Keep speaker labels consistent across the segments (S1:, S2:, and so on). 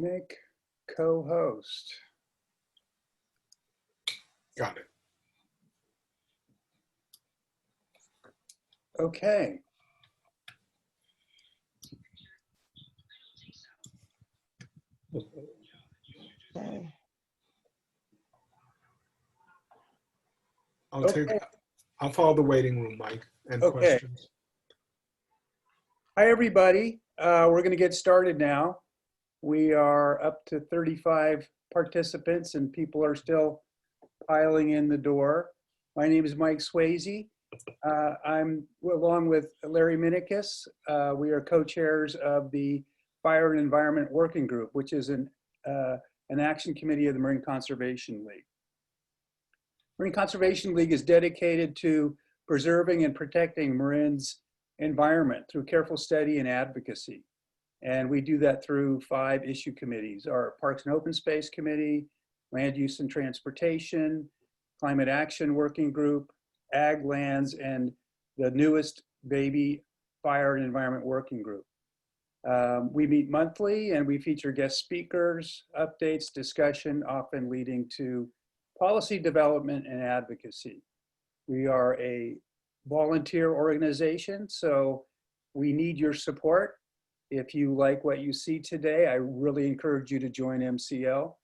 S1: Make co-host.
S2: Got it.
S1: Okay.
S3: Okay.
S2: I'll follow the waiting room, Mike, and
S1: Okay.
S2: questions.
S1: Hi, everybody. We're going to get started now. We are up to 35 participants and people are still piling in the door. My name is Mike Swayze. I'm along with Larry Minikis. We are co-chairs of the Fire and Environment Working Group, which is an action committee of the Marine Conservation League. Marine Conservation League is dedicated to preserving and protecting Marin's environment through careful study and advocacy. And we do that through 5 issue committees: our Parks and Open Space Committee, Land Use and Transportation, Climate Action Working Group, Ag Lands, and the newest baby Fire and Environment Working Group. We meet monthly and we feature guest speakers, updates, discussion, often leading to policy development and advocacy. We are a volunteer organization, so we need your support. If you like what you see today, I really encourage you to join MCL.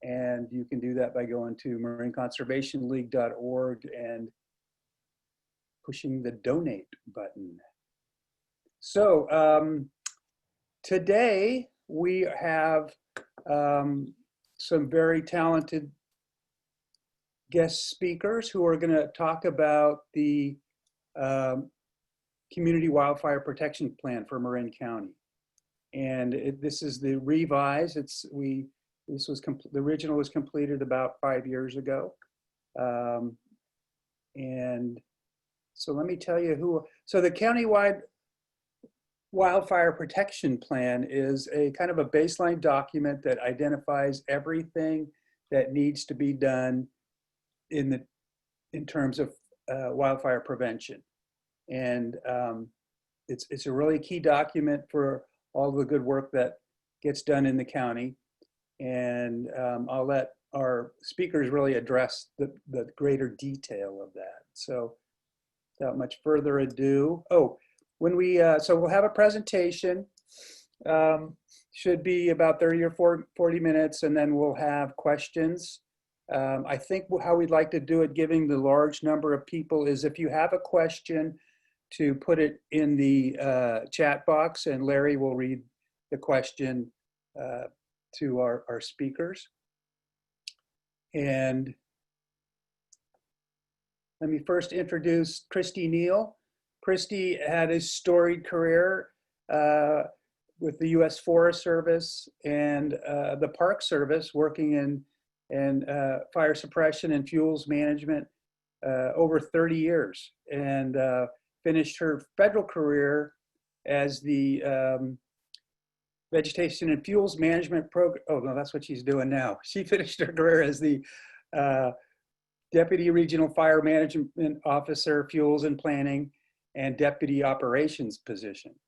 S1: And you can do that by going to marineconservationleague.org and pushing the donate button. So today we have some very talented guest speakers who are going to talk about the Community Wildfire Protection Plan for Marin County. And this is the revise. The original was completed about 5 years ago. And so let me tell you so the countywide Wildfire Protection Plan is a kind of a baseline document that identifies everything that needs to be done in terms of wildfire prevention. And it's a really key document for all the good work that gets done in the county. And I'll let our speakers really address the greater detail of that. So without much further ado, so we'll have a presentation, should be about 30 or 40 minutes, and then we'll have questions. I think how we'd like to do it, given the large number of people, is if you have a question, to put it in the chat box, and Larry will read the question to our speakers. And let me first introduce Christie Neill. Christie had a storied career with the U.S. Forest Service and the Park Service, working in fire suppression and fuels management over 30 years, and finished her federal career as the Vegetation and Fuels Management Program. Oh, no, that's what she's doing now. She finished her career as the Deputy Regional Fire Management Officer, Fuels and Planning, and Deputy Operations position.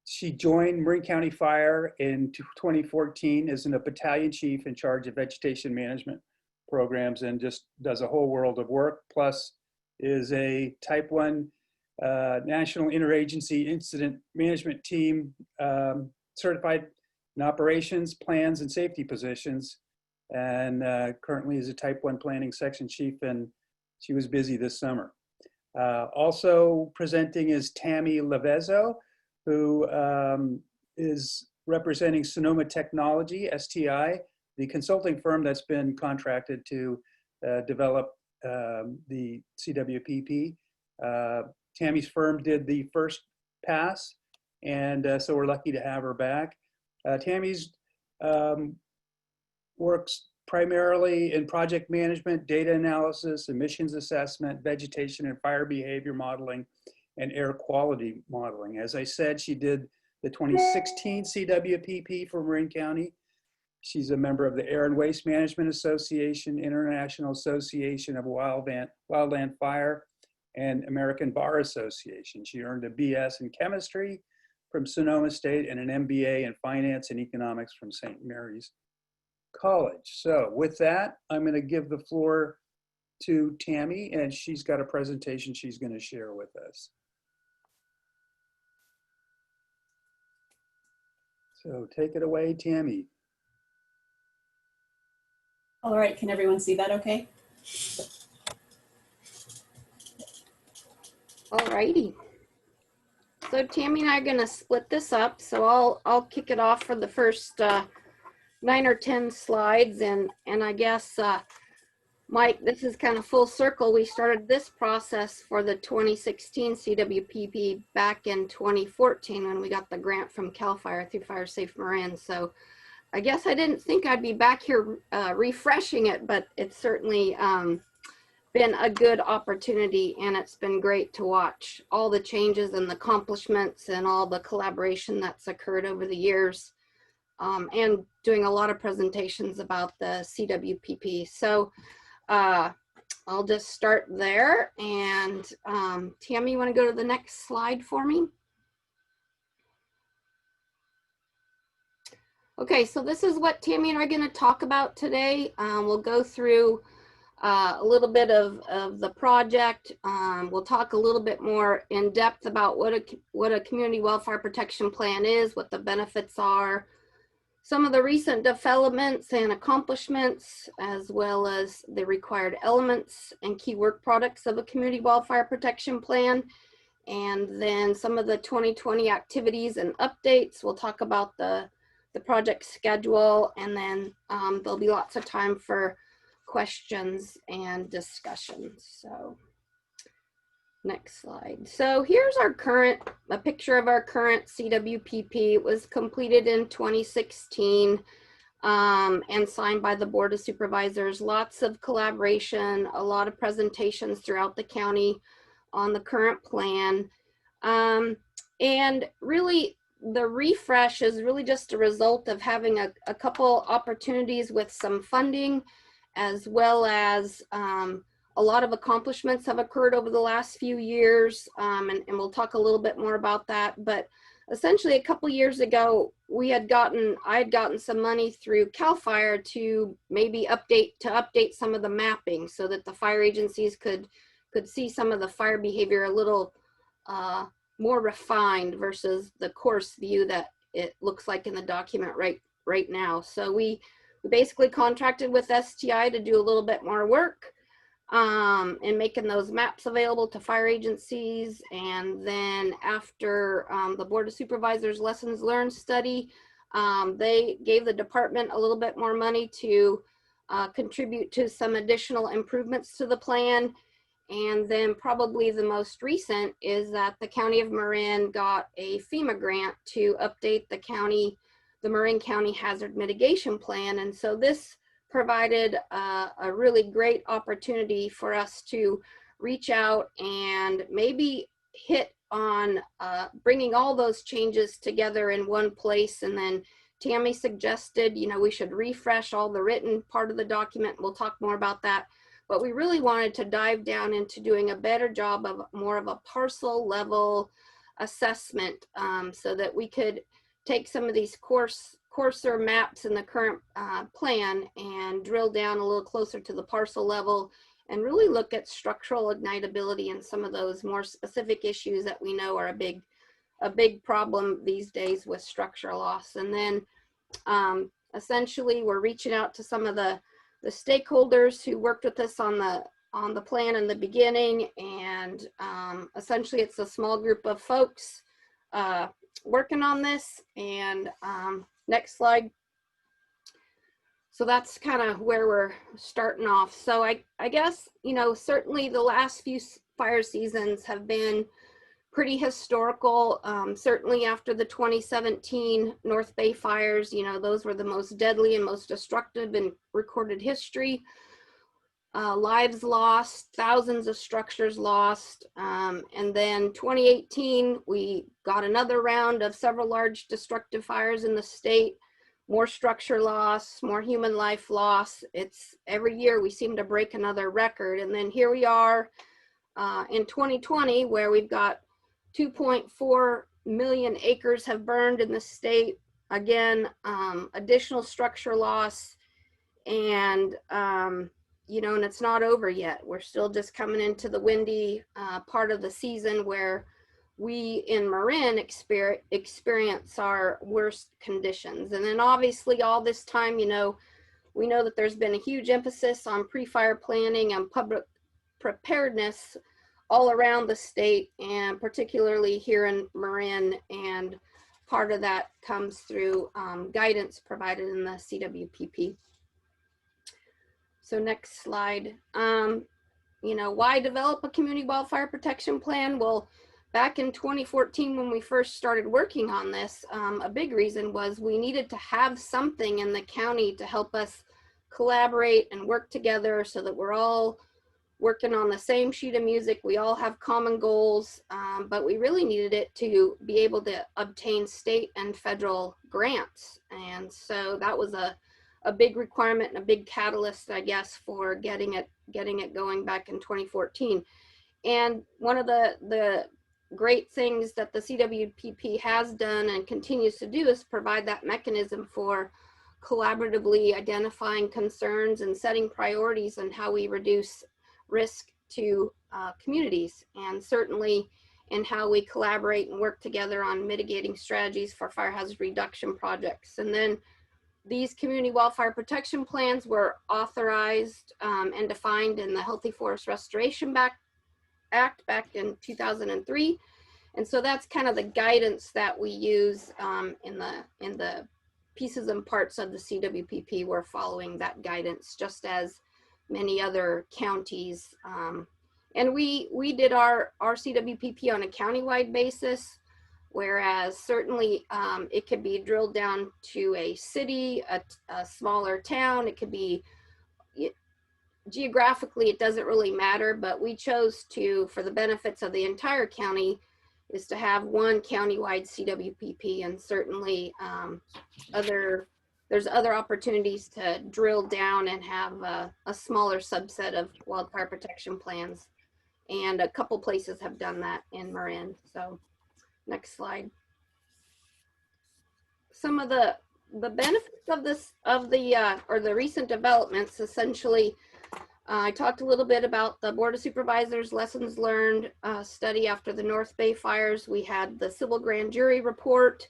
S1: She joined Marin County Fire in 2014 as a battalion chief in charge of vegetation management programs, and just does a whole world of work, plus is a Type 1 National Interagency Incident Management Team certified in operations, plans, and safety positions, and currently is a Type 1 Planning Section Chief, and she was busy this summer. Also presenting is Tami Lavezzo, who is representing Sonoma Technology, STI, the consulting firm that's been contracted to develop the CWPP. Tami's firm did the first pass, and so we're lucky to have her back. Tami's works primarily in project management, data analysis, emissions assessment, vegetation and fire behavior modeling, and air quality modeling. As I said, she did the 2016 CWPP for Marin County. She's a member of the Air and Waste Management Association, International Association of Wildland Fire, and American Bar Association. She earned a BS in chemistry from Sonoma State and an MBA in Finance and Economics from St. Mary's College. So with that, I'm going to give the floor to Tami, and she's got a presentation she's going to share with us. So take it away, Tami.
S3: All right, can everyone see that okay?
S4: All righty. So Tami and I are going to split this up. So I'll kick it off for the first 9 or 10 slides, and I guess Mike, this is kind of full circle. We started this process for the 2016 CWPP back in 2014 when we got the grant from CAL FIRE through Fire Safe Marin. So I guess I didn't think I'd be back here refreshing it, but it's certainly been a good opportunity, and it's been great to watch all the changes and the accomplishments and all the collaboration that's occurred over the years, and doing a lot of presentations about the CWPP. So I'll just start there, and Tami, you want to go to the next slide for me? Okay, so this is what Tami and I are going to talk about today. We'll go through a little bit of the project. We'll talk a little bit more in depth about what a community wildfire protection plan is, what the benefits are, some of the recent developments and accomplishments, as well as the required elements and key work products of a community wildfire protection plan. And then some of the 2020 activities and updates. We'll talk about the project schedule, and then there'll be lots of time for questions and discussions. So next slide. So here's a picture of our current CWPP. It was completed in 2016 and signed by the Board of Supervisors. Lots of collaboration, a lot of presentations throughout the county on the current plan. And really the refresh is really just a result of having a couple opportunities with some funding, as well as a lot of accomplishments have occurred over the last few years, and we'll talk a little bit more about that. But essentially, a couple years ago, I had gotten some money through CAL FIRE to maybe update some of the mapping so that the fire agencies could see some of the fire behavior a little more refined versus the coarse view that it looks like in the document right now. So we basically contracted with STI to do a little bit more work in making those maps available to fire agencies. And then after the Board of Supervisors lessons learned study, they gave the department a little bit more money to contribute to some additional improvements to the plan. And then probably the most recent is that the County of Marin got a FEMA grant to update the Marin County Hazard Mitigation Plan. And so this provided a really great opportunity for us to reach out and maybe hit on bringing all those changes together in one place. And then Tami suggested, we should refresh all the written part of the document. We'll talk more about that. But we really wanted to dive down into doing a better job of more of a parcel level assessment, so that we could take some of these coarser maps in the current plan and drill down a little closer to the parcel level and really look at structural ignitability and some of those more specific issues that we know are a big problem these days with structural loss. And then essentially we're reaching out to some of the stakeholders who worked with us on the plan in the beginning, and essentially it's a small group of folks working on this. And next slide. So that's kind of where we're starting off. So I guess, certainly the last few fire seasons have been pretty historical. Certainly after the 2017 North Bay fires, those were the most deadly and most destructive in recorded history. Lives lost, thousands of structures lost. And then 2018, we got another round of several large destructive fires in the state, more structure loss, more human life loss. It's every year we seem to break another record. And then here we are in 2020, where we've got 2.4 million acres have burned in the state. Again, additional structure loss, and you know, and it's not over yet. We're still just coming into the windy part of the season where we in Marin experience our worst conditions. And then obviously all this time, you know, we know that there's been a huge emphasis on pre-fire planning and public preparedness all around the state, and particularly here in Marin. And part of that comes through guidance provided in the CWPP. So next slide. You know, why develop a community wildfire protection plan? Well, back in 2014, when we first started working on this, a big reason was we needed to have something in the county to help us collaborate and work together so that we're all working on the same sheet of music. We all have common goals, but we really needed it to be able to obtain state and federal grants. And so that was a big requirement and a big catalyst, I guess, for getting it going back in 2014. And one of the great things that the CWPP has done and continues to do is provide that mechanism for collaboratively identifying concerns and setting priorities on how we reduce risk to communities, and certainly in how we collaborate and work together on mitigating strategies for fire hazard reduction projects. And then these community wildfire protection plans were authorized and defined in the Healthy Forest Restoration Act back in 2003. And so that's kind of the guidance that we use in the pieces and parts of the CWPP. We're following that guidance, just as many other counties. And we did our CWPP on a countywide basis, whereas certainly it could be drilled down to a city, a smaller town. It could be, geographically, it doesn't really matter, but we chose to, for the benefits of the entire county, is to have one countywide CWPP. And certainly there's other opportunities to drill down and have a smaller subset of wildfire protection plans. And a couple places have done that in Marin. So next slide. Some of the benefits of this, of the recent developments, essentially, I talked a little bit about the Board of Supervisors lessons learned study after the North Bay fires. We had the civil grand jury report.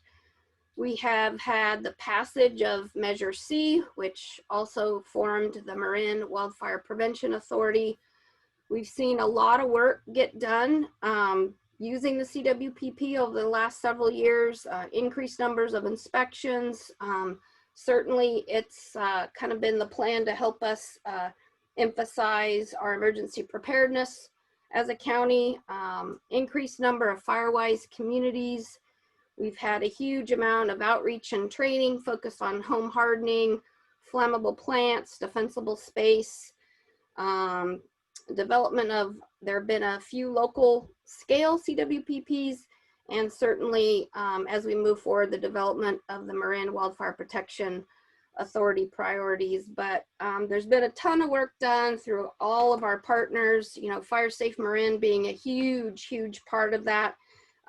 S4: We have had the passage of Measure C, which also formed the Marin Wildfire Prevention Authority. We've seen a lot of work get done using the CWPP over the last several years, increased numbers of inspections. Certainly it's kind of been the plan to help us emphasize our emergency preparedness as a county, increased number of fire-wise communities. We've had a huge amount of outreach and training focused on home hardening, flammable plants, defensible space, development of, there have been a few local scale CWPPs, and certainly as we move forward, the development of the Marin Wildfire Protection Authority priorities. But there's been a ton of work done through all of our partners, you know, Fire Safe Marin being a huge part of that,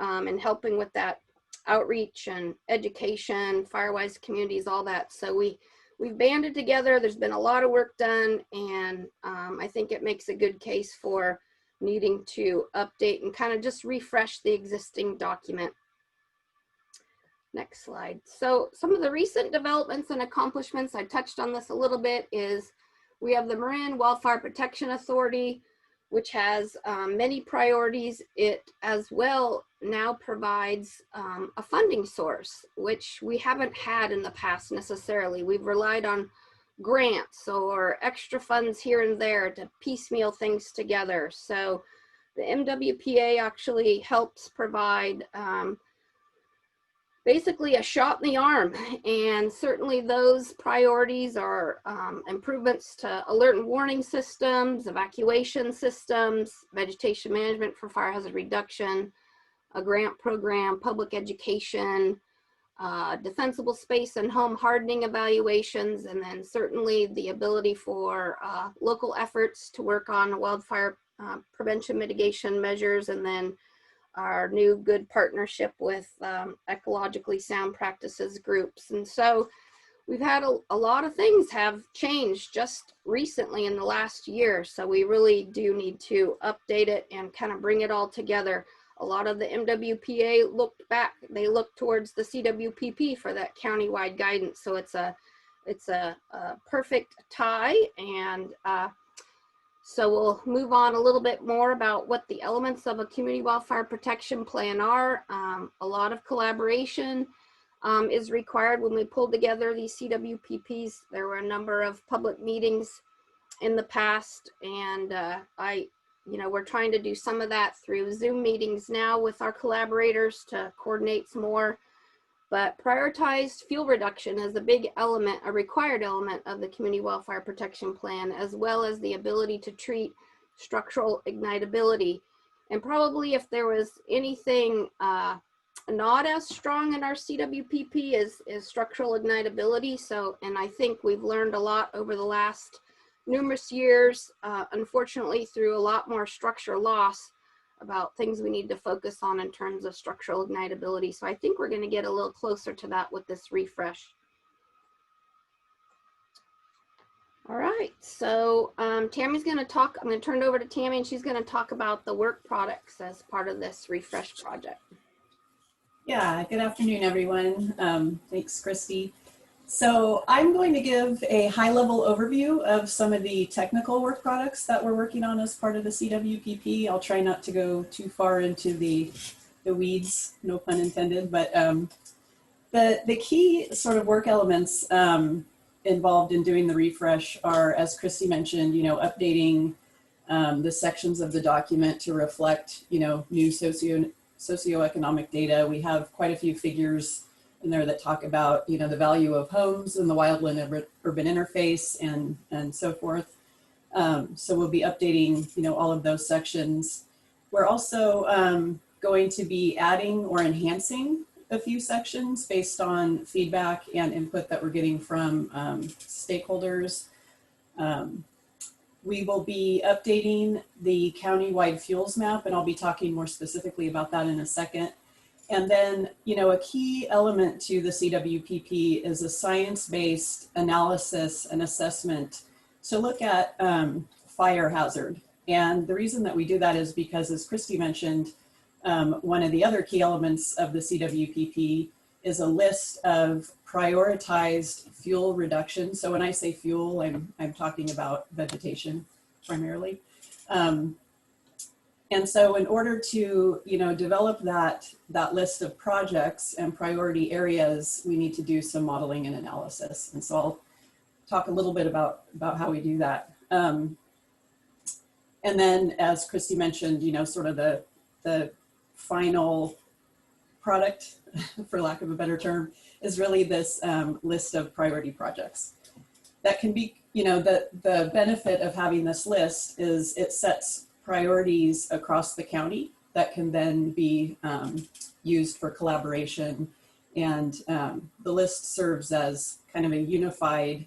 S4: and helping with that outreach and education, Firewise communities, all that. So we've banded together. There's been a lot of work done, and I think it makes a good case for needing to update and kind of just refresh the existing document. Next slide. So some of the recent developments and accomplishments, I touched on this a little bit, is we have the Marin Wildfire Protection Authority, which has many priorities. It as well now provides a funding source, which we haven't had in the past necessarily. We've relied on grants or extra funds here and there to piecemeal things together. So the MWPA actually helps provide basically a shot in the arm, and certainly those priorities are improvements to alert and warning systems, evacuation systems, vegetation management for fire hazard reduction, a grant program, public education, defensible space and home hardening evaluations, and then certainly the ability for local efforts to work on wildfire prevention mitigation measures, and then our new good partnership with ecologically sound practices groups. And so we've had a lot of things have changed just recently in the last year. So we really do need to update it and kind of bring it all together. A lot of the MWPA looked back, they looked towards the CWPP for that countywide guidance. So it's a perfect tie. And so we'll move on a little bit more about what the elements of a community wildfire protection plan are. A lot of collaboration is required when we pulled together these CWPPs. There were a number of public meetings in the past, and we're trying to do some of that through Zoom meetings now with our collaborators to coordinate some more. But prioritized fuel reduction is a big element, a required element of the community wildfire protection plan, as well as the ability to treat structural ignitability. And probably if there was anything not as strong in our CWPP is structural ignitability. So, and I think we've learned a lot over the last numerous years, unfortunately, through a lot more structure loss, about things we need to focus on in terms of structural ignitability. So I think we're going to get a little closer to that with this refresh. All right, so Tammy's going to talk. I'm going to turn it over to Tami, and she's going to talk about the work products as part of this refresh project.
S3: Yeah, good afternoon, everyone. Thanks, Christie. So I'm going to give a high-level overview of some of the technical work products that we're working on as part of the CWPP. I'll try not to go too far into the weeds, no pun intended, but the key sort of work elements involved in doing the refresh are, as Christie mentioned, updating the sections of the document to reflect, new socioeconomic data. We have quite a few figures in there that talk about, the value of homes and the wildland urban interface and so forth. So we'll be updating, all of those sections. We're also going to be adding or enhancing a few sections based on feedback and input that we're getting from stakeholders. We will be updating the countywide fuels map, and I'll be talking more specifically about that in a second. And then, a key element to the CWPP is a science-based analysis and assessment to look at fire hazard. And the reason that we do that is because, as Christie mentioned, one of the other key elements of the CWPP is a list of prioritized fuel reduction. So when I say fuel, I'm talking about vegetation primarily. And so in order to, develop that list of projects and priority areas, we need to do some modeling and analysis. And so I'll talk a little bit about how we do that. And then, as Christie mentioned, sort of the final product, for lack of a better term, is really this list of priority projects. That can be, the benefit of having this list is it sets priorities across the county that can then be used for collaboration. And the list serves as kind of a unified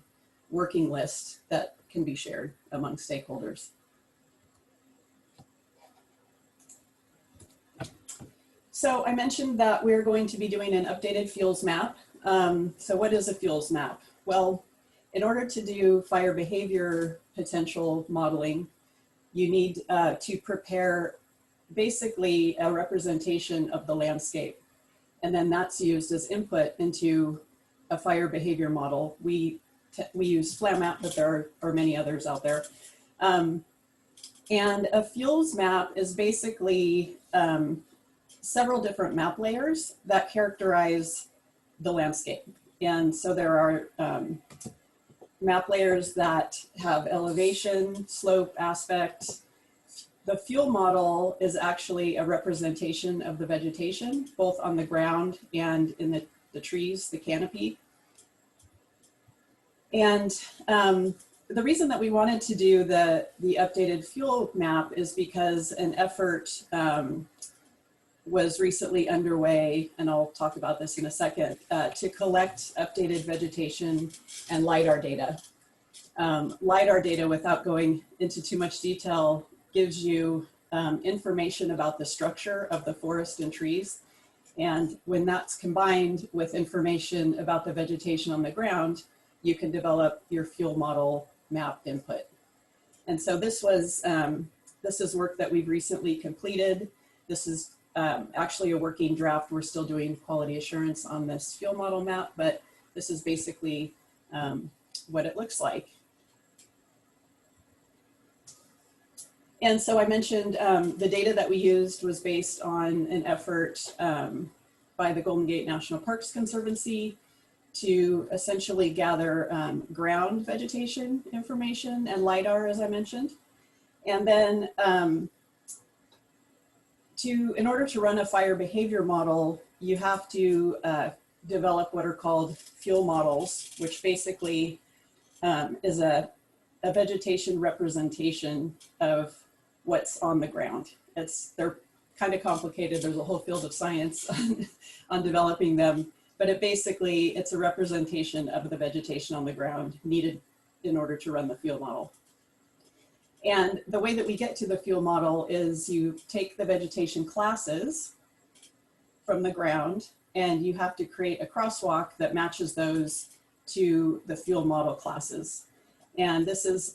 S3: working list that can be shared among stakeholders. So I mentioned that we're going to be doing an updated fuels map. So what is a fuels map? Well, in order to do fire behavior potential modeling, you need to prepare basically a representation of the landscape. And then that's used as input into a fire behavior model. We use FlamMap, but there are many others out there. And a fuels map is basically several different map layers that characterize the landscape. And so there are map layers that have elevation, slope, aspect. The fuel model is actually a representation of the vegetation, both on the ground and in the trees, the canopy. And the reason that we wanted to do the updated fuel map is because an effort was recently underway, and I'll talk about this in a second, to collect updated vegetation and LiDAR data. LiDAR data, without going into too much detail, gives you information about the structure of the forest and trees. And when that's combined with information about the vegetation on the ground, you can develop your fuel model map input. And so this is work that we've recently completed. This is actually a working draft. We're still doing quality assurance on this fuel model map, but this is basically what it looks like. And so I mentioned the data that we used was based on an effort by the Golden Gate National Parks Conservancy to essentially gather ground vegetation information and LiDAR, as I mentioned. And then in order to run a fire behavior model, you have to develop what are called fuel models, which basically is a vegetation representation of what's on the ground. They're kind of complicated. There's a whole field of science on developing them, but it's a representation of the vegetation on the ground needed in order to run the fuel model. And the way that we get to the fuel model is you take the vegetation classes from the ground and you have to create a crosswalk that matches those to the fuel model classes. And this is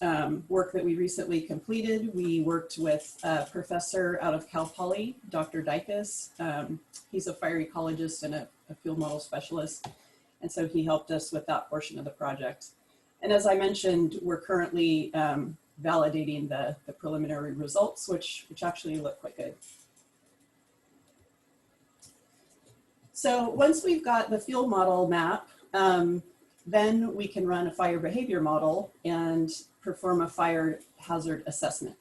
S3: work that we recently completed. We worked with a professor out of Cal Poly, Dr. Dykus. He's a fire ecologist and a fuel model specialist. And so he helped us with that portion of the project. And as I mentioned, we're currently validating the preliminary results, which actually look quite good. So once we've got the fuel model map, then we can run a fire behavior model and perform a fire hazard assessment.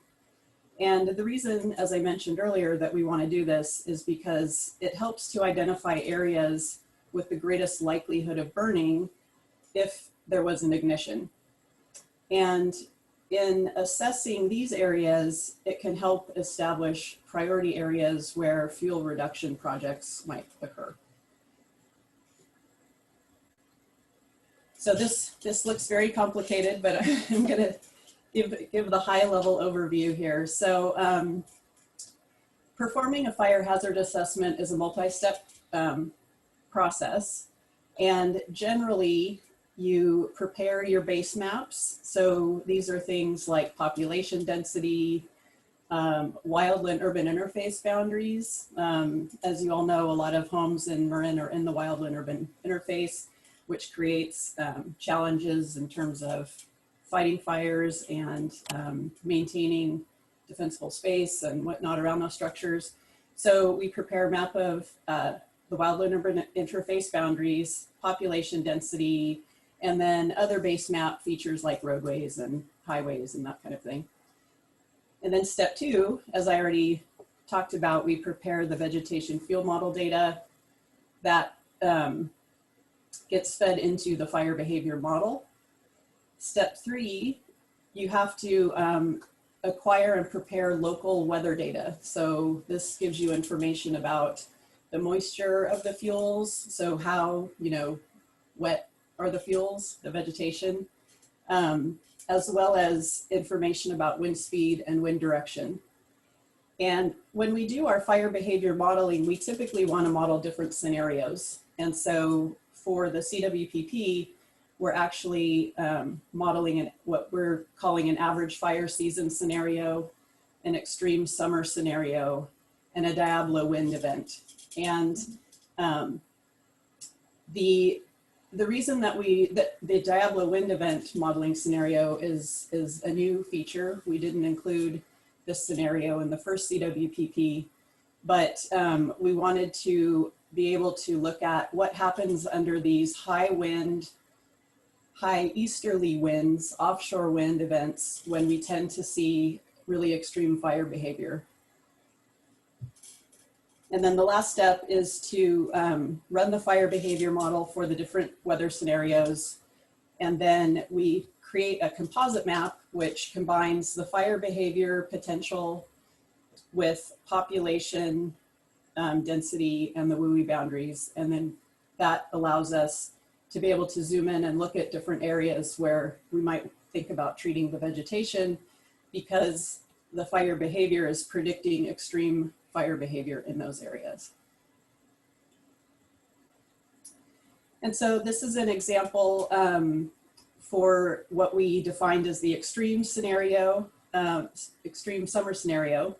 S3: And the reason, as I mentioned earlier, that we want to do this is because it helps to identify areas with the greatest likelihood of burning if there was an ignition. And in assessing these areas, it can help establish priority areas where fuel reduction projects might occur. So this looks very complicated, but I'm going to give the high level overview here. So performing a fire hazard assessment is a multi-step process. And generally, you prepare your base maps. So these are things like population density, wildland urban interface boundaries. As you all know, a lot of homes in Marin are in the wildland urban interface, which creates challenges in terms of fighting fires and maintaining defensible space and whatnot around those structures. So we prepare a map of the wildland urban interface boundaries, population density, and then other base map features like roadways and highways and that kind of thing. And then step 2, as I already talked about, we prepare the vegetation fuel model data that gets fed into the fire behavior model. Step 3, you have to acquire and prepare local weather data. So this gives you information about the moisture of the fuels. So how, wet are the fuels, the vegetation, as well as information about wind speed and wind direction. And when we do our fire behavior modeling, we typically want to model different scenarios. And so for the CWPP, we're actually modeling what we're calling an average fire season scenario, an extreme summer scenario, and a Diablo wind event. And the reason that the Diablo wind event modeling scenario is a new feature. We didn't include this scenario in the first CWPP, but we wanted to be able to look at what happens under these high easterly winds, offshore wind events, when we tend to see really extreme fire behavior. And then the last step is to run the fire behavior model for the different weather scenarios. And then we create a composite map, which combines the fire behavior potential with population density and the WUI boundaries. And then that allows us to be able to zoom in and look at different areas where we might think about treating the vegetation, because the fire behavior is predicting extreme fire behavior in those areas. And so this is an example for what we defined as the extreme scenario, extreme summer scenario.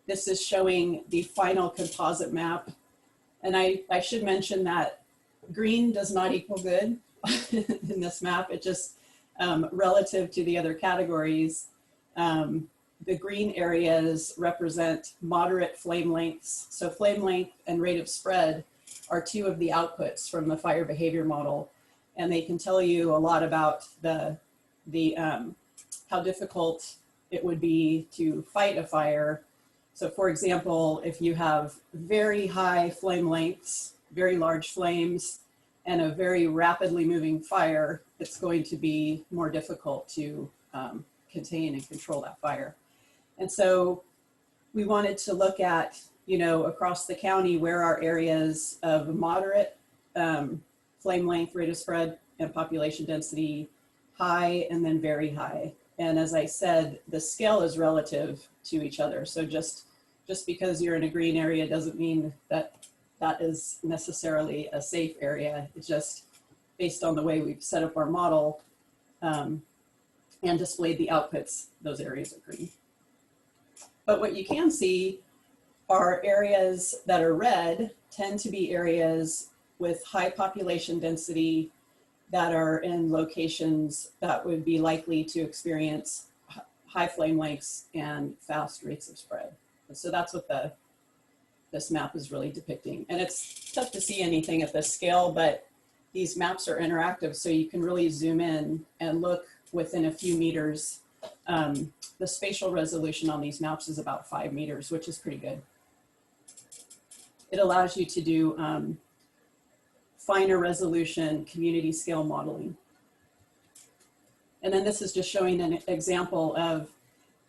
S3: This is showing the final composite map. And I should mention that green does not equal good in this map. It just, relative to the other categories, the green areas represent moderate flame lengths. So flame length and rate of spread are two of the outputs from the fire behavior model. And they can tell you a lot about how difficult it would be to fight a fire. So for example, if you have very high flame lengths, very large flames, and a very rapidly moving fire, it's going to be more difficult to contain and control that fire. And so we wanted to look at, across the county, where are areas of moderate flame length, rate of spread, and population density, high, and then very high. And as I said, the scale is relative to each other. So just because you're in a green area doesn't mean that that is necessarily a safe area. It's just based on the way we've set up our model and displayed the outputs, those areas are green. But what you can see are areas that are red tend to be areas with high population density that are in locations that would be likely to experience high flame lengths and fast rates of spread. And so that's what this map is really depicting. And it's tough to see anything at this scale, but these maps are interactive, so you can really zoom in and look within a few meters. The spatial resolution on these maps is about 5 meters, which is pretty good. It allows you to do finer resolution community scale modeling. And then this is just showing an example of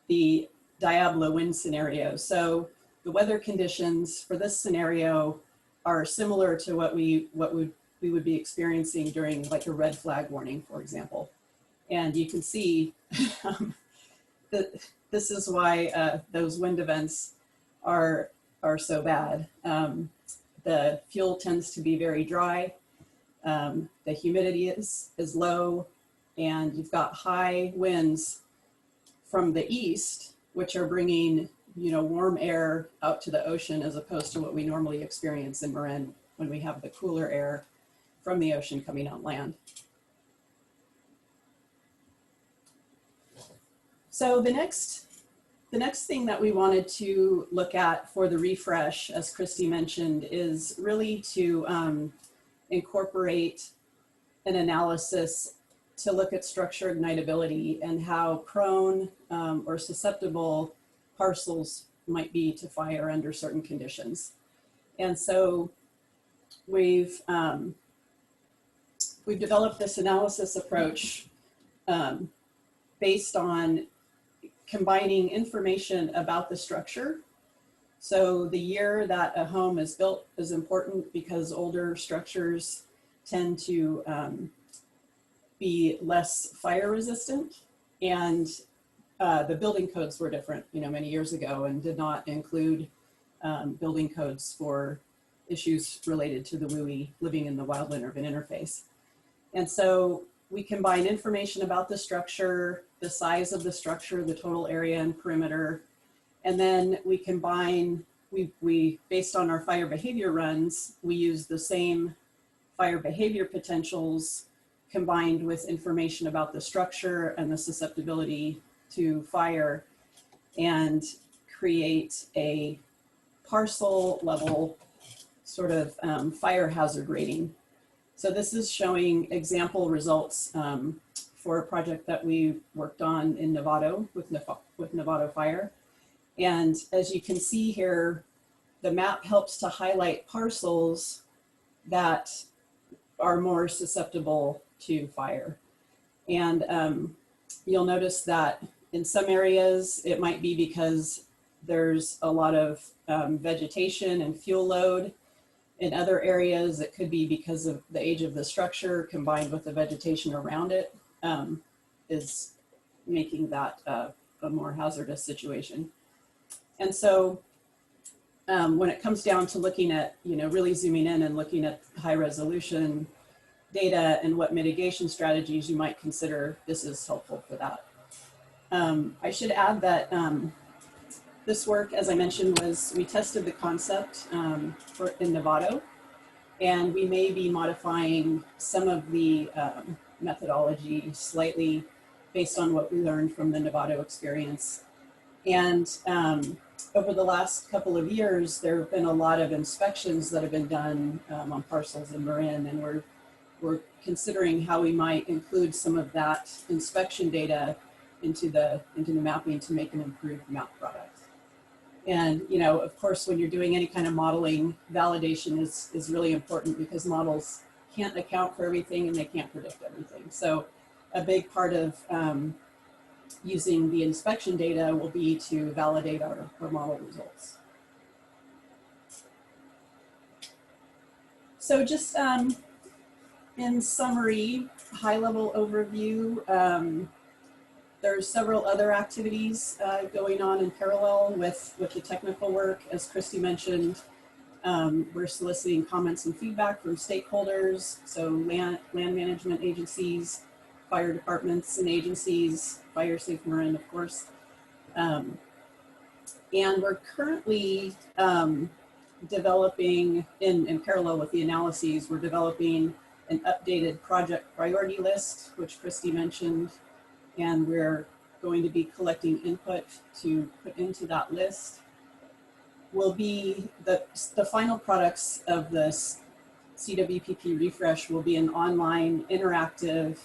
S3: the Diablo wind scenario. So the weather conditions for this scenario are similar to what we would be experiencing during like a red flag warning, for example. And you can see that this is why those wind events are so bad. The fuel tends to be very dry. The humidity is low, and you've got high winds from the east, which are bringing warm air out to the ocean, as opposed to what we normally experience in Marin when we have the cooler air from the ocean coming on land. So the next thing that we wanted to look at for the refresh, as Christie mentioned, is really to incorporate an analysis to look at structure ignitability and how prone or susceptible parcels might be to fire under certain conditions. And so we've developed this analysis approach based on combining information about the structure. So the year that a home is built is important because older structures tend to be less fire resistant, and the building codes were different, many years ago, and did not include building codes for issues related to the WUI, living in the wildland urban interface. And so we combine information about the structure, the size of the structure, the total area and perimeter, and then we combine, we based on our fire behavior runs, we use the same fire behavior potentials combined with information about the structure and the susceptibility to fire, and create a parcel level sort of fire hazard rating. So this is showing example results for a project that we worked on in Novato with Novato Fire. And as you can see here, the map helps to highlight parcels that are more susceptible to fire. And you'll notice that in some areas, it might be because there's a lot of vegetation and fuel load. In other areas, it could be because of the age of the structure combined with the vegetation around it is making that a a more hazardous situation. And so when it comes down to looking at, really zooming in and looking at high resolution data and what mitigation strategies you might consider, this is helpful for that. I should add that this work, as I mentioned, we tested the concept in Novato, and we may be modifying some of the methodology slightly based on what we learned from the Novato experience. And over the last couple of years, there have been a lot of inspections that have been done on parcels in Marin, and we're considering how we might include some of that inspection data into the mapping to make an improved map product. And, of course, when you're doing any kind of modeling, validation is really important because models can't account for everything and they can't predict everything. So a big part of using the inspection data will be to validate our model results. So just in summary, high-level overview, there's several other activities going on in parallel with the technical work. As Christie mentioned, we're soliciting comments and feedback from stakeholders, so land management agencies, fire departments and agencies, Fire Safe Marin, of course. And we're currently developing, in parallel with the analyses, we're developing an updated project priority list, which Christie mentioned, and we're going to be collecting input to put into that list. Will be the final products of this CWPP refresh will be an online interactive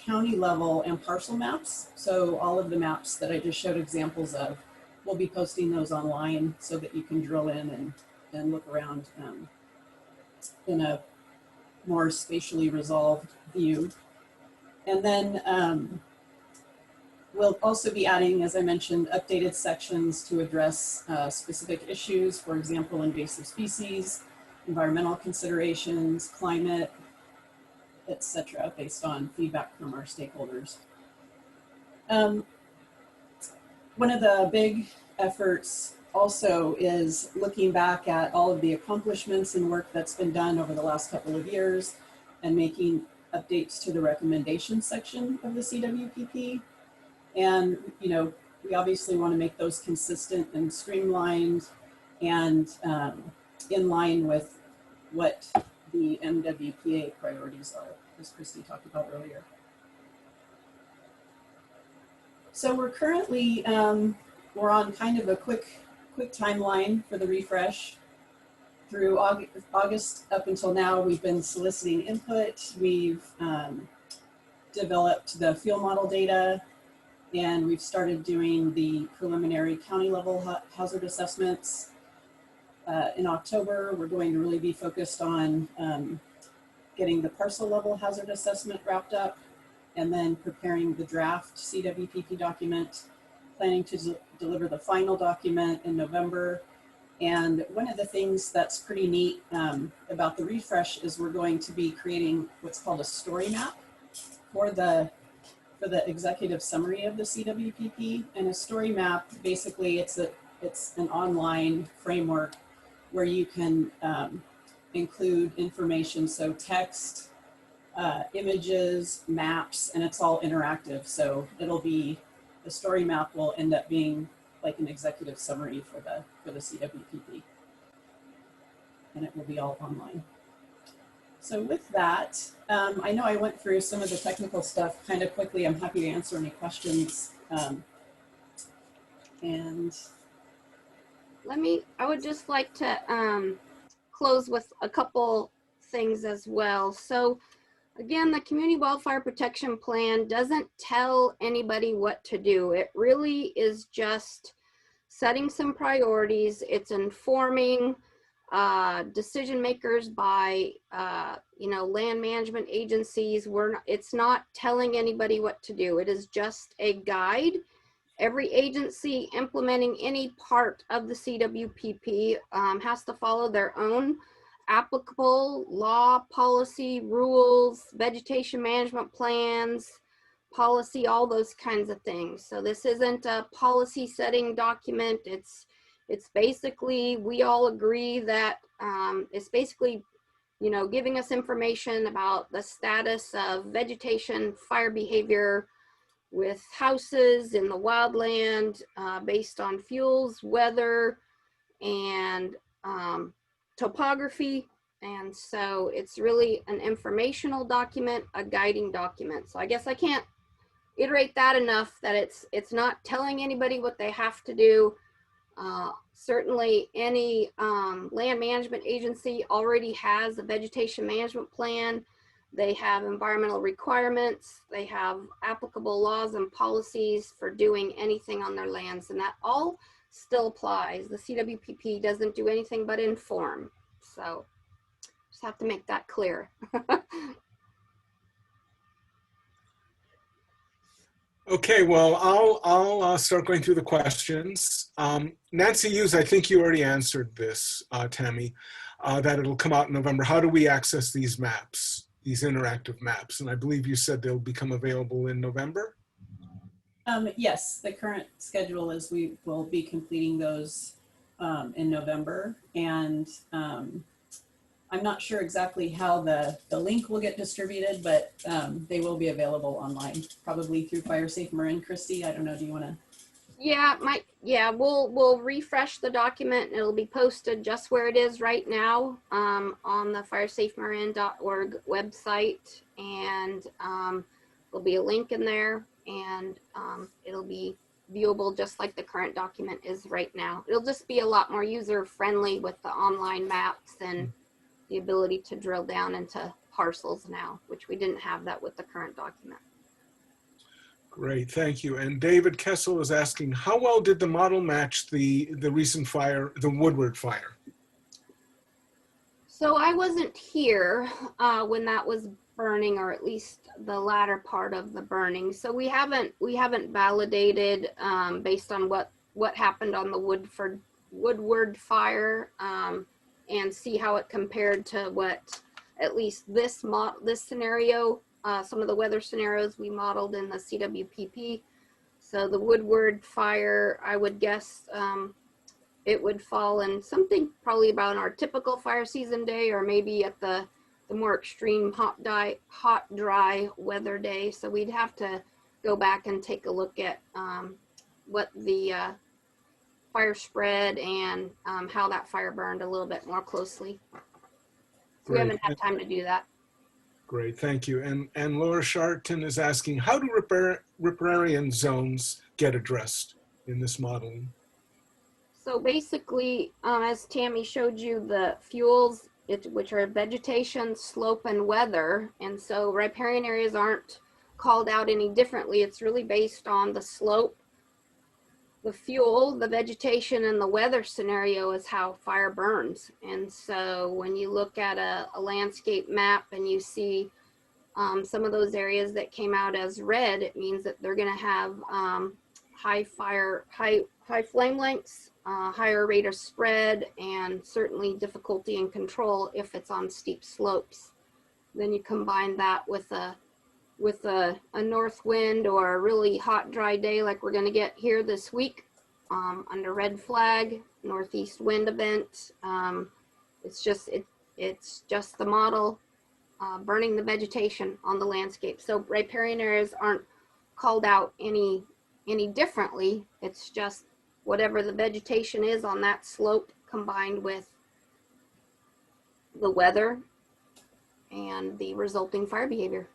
S3: county level and parcel maps. So all of the maps that I just showed examples of, we'll be posting those online so that you can drill in and look around in a more spatially resolved view. And then we'll also be adding, as I mentioned, updated sections to address specific issues, for example, invasive species, environmental considerations, climate, etc., based on feedback from our stakeholders. One of the big efforts also is looking back at all of the accomplishments and work that's been done over the last couple of years and making updates to the recommendation section of the CWPP. And, we obviously want to make those consistent and streamlined and in line with what the MWPA priorities are, as Christie talked about earlier. So we're currently, we're on kind of a quick timeline for the refresh. Through August up until now, we've been soliciting input. We've developed the field model data, and we've started doing the preliminary county level hazard assessments. In October, we're going to really be focused on getting the parcel level hazard assessment wrapped up, and then preparing the draft CWPP document, planning to deliver the final document in November. And one of the things that's pretty neat about the refresh is we're going to be creating what's called a story map for the executive summary of the CWPP. And a story map, basically it's an online framework where you can include information, so text, images, maps, and it's all interactive. So the story map will end up being like an executive summary for the CWPP, and it will be all online. So with that, I know I went through some of the technical stuff kind of quickly. I'm happy to answer any questions. And
S4: I would just like to close with a couple things as well. So again, the Community Wildfire Protection Plan doesn't tell anybody what to do. It really is just setting some priorities. It's informing decision makers by land management agencies. It's not telling anybody what to do. It is just a guide. Every agency implementing any part of the CWPP has to follow their own applicable law, policy, rules, vegetation management plans, policy, all those kinds of things. So this isn't a policy setting document. It's basically, we all agree that it's basically, you know, giving us information about the status of vegetation, fire behavior with houses in the wildland based on fuels, weather, and topography. And so it's really an informational document, a guiding document. So I guess I can't iterate that enough that it's not telling anybody what they have to do. Certainly any land management agency already has a vegetation management plan. They have environmental requirements. They have applicable laws and policies for doing anything on their lands, and that all still applies. The CWPP doesn't do anything but inform. So just have to make that clear.
S2: Okay, well, I'll start going through the questions. Nancy Hughes, I think you already answered this, Tami, that it'll come out in November. How do we access these maps, these interactive maps? And I believe you said they'll become available in November?
S3: Yes, the current schedule is we will be completing those in November, and I'm not sure exactly how the link will get distributed, but they will be available online, probably through FireSafe Marin. Christie, I don't know, do you want to?
S4: Yeah, we'll refresh the document and it'll be posted just where it is right now on the firesafemarin.org website, and there'll be a link in there, and it'll be viewable just like the current document is right now. It'll just be a lot more user friendly with the online maps and the ability to drill down into parcels now, which we didn't have that with the current document.
S2: Great, thank you. And David Kessel is asking, how well did the model match the recent fire, the Woodward fire?
S4: So I wasn't here when that was burning, or at least the latter part of the burning. So we haven't validated based on what happened on the Woodward fire and see how it compared to what at least this scenario, some of the weather scenarios we modeled in the CWPP. So the Woodward fire, I would guess it would fall in something probably about our typical fire season day, or maybe at the more extreme hot, dry weather day. So we'd have to go back and take a look at what the fire spread and how that fire burned a little bit more closely. We haven't had time to do that.
S2: Great, thank you. And Laura Sharton is asking, how do riparian zones get addressed in this modeling?
S4: So basically, as Tami showed you, the fuels, which are vegetation, slope, and weather. And so riparian areas aren't called out any differently. It's really based on the slope, the fuel, the vegetation, and the weather scenario is how fire burns. And so when you look at a landscape map and you see some of those areas that came out as red, it means that they're going to have high flame lengths, higher rate of spread, and certainly difficulty in control if it's on steep slopes. Then you combine that with a north wind or a really hot, dry day like we're going to get here this week under red flag, northeast wind event. It's just the model burning the vegetation on the landscape. So riparian areas aren't called out any differently. It's just whatever the vegetation is on that slope combined with the weather and the resulting fire behavior.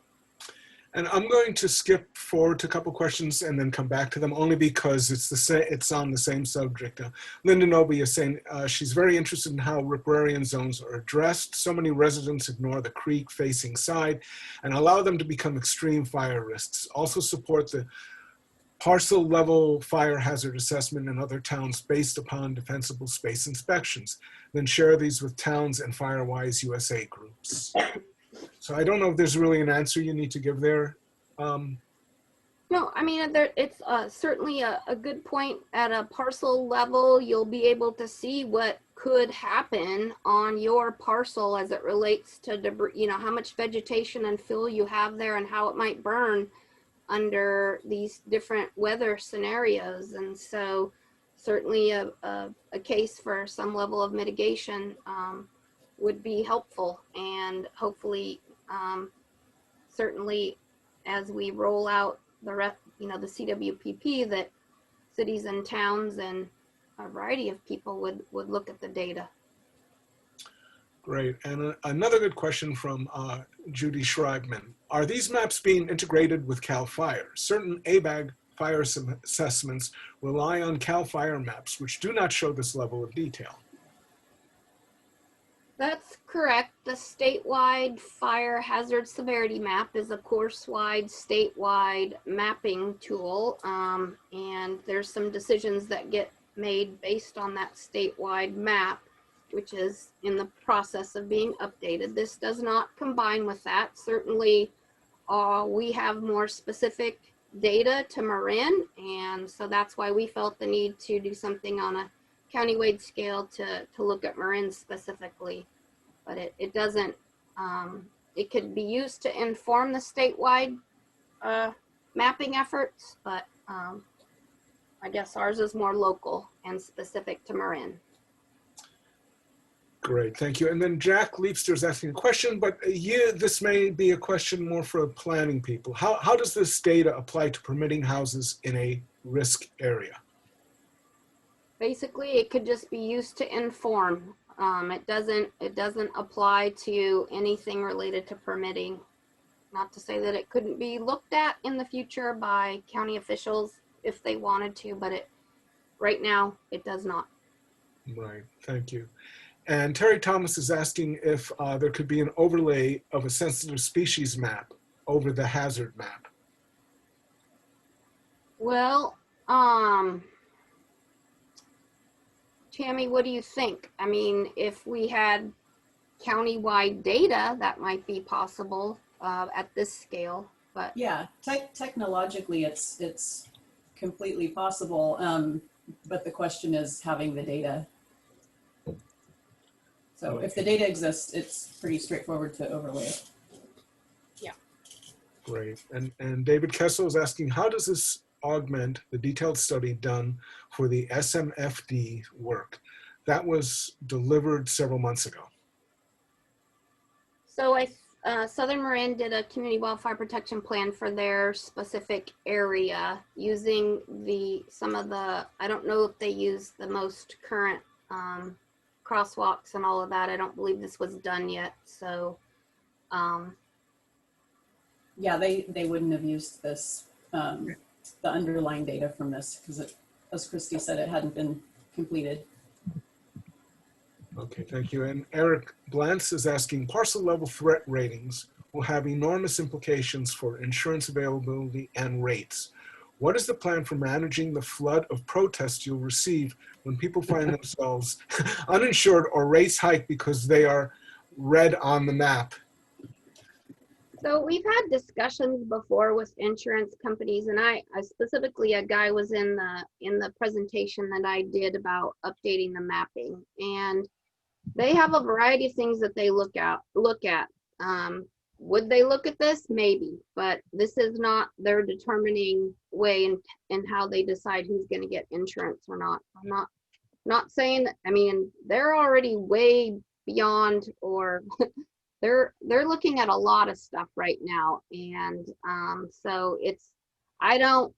S2: And I'm going to skip forward to a couple questions and then come back to them, only because it's on the same subject. Linda Noby is saying she's very interested in how riparian zones are addressed. So many residents ignore the creek facing side and allow them to become extreme fire risks. Also support the Parcel-Level fire hazard assessment in other towns based upon defensible space inspections. Then share these with towns and Firewise USA groups. So I don't know if there's really an answer you need to give there.
S4: No, I mean, it's certainly a good point. At a parcel level, you'll be able to see what could happen on your parcel as it relates to debris, you know, how much vegetation and fuel you have there and how it might burn. under these different weather scenarios. And so certainly a case for some level of mitigation would be helpful. And hopefully, certainly as we roll out the CWPP, that cities and towns and a variety of people would look at the data.
S2: Great. And another good question from Judy Schreibman. Are these maps being integrated with CAL FIRE? Certain ABAG fire assessments rely on CAL FIRE maps, which do not show this level of detail.
S4: That's correct. The statewide fire hazard severity map is a course-wide, statewide mapping tool. And there's some decisions that get made based on that statewide map, which is in the process of being updated. This does not combine with that. Certainly, we have more specific data to Marin, and so that's why we felt the need to do something on a countywide scale to look at Marin specifically. But it doesn't, it could be used to inform the statewide mapping efforts, but I guess ours is more local and specific to Marin.
S2: Great, thank you. And then Jack Leapster is asking a question, but this may be a question more for planning people. How does this data apply to permitting houses in a risk area?
S4: Basically, it could just be used to inform. It doesn't apply to anything related to permitting. Not to say that it couldn't be looked at in the future by county officials if they wanted to, but right now it does not.
S2: Right, thank you. And Terry Thomas is asking if there could be an overlay of a sensitive species map over the hazard map.
S4: Well, Tami, what do you think? I mean, if we had county-wide data, that might be possible at this scale, but
S3: Yeah, technologically, it's completely possible. But the question is having the data. So if the data exists, it's pretty straightforward to overlay it.
S4: Yeah.
S2: Great. And David Kessel is asking, how does this augment the detailed study done for the SMFD work that was delivered several months ago?
S4: So Southern Marin did a community wildfire protection plan for their specific area using some of the, I don't know if they use the most current crosswalks and all of that. I don't believe this was done yet. So
S3: Yeah, they wouldn't have used this, the underlying data from this, because as Christie said, it hadn't been completed.
S2: Okay, thank you. And Eric Blantz is asking, parcel-level threat ratings will have enormous implications for insurance availability and rates. What is the plan for managing the flood of protests you'll receive when people find themselves uninsured or rates hike because they are red on the map?
S4: So we've had discussions before with insurance companies, and I specifically, a guy was in the presentation that I did about updating the mapping, and they have a variety of things that they look at. Would they look at this? Maybe, but this is not their determining way in how they decide who's going to get insurance or not. I'm not saying that, I mean, they're already way beyond, or they're looking at a lot of stuff right now. And so it's, I don't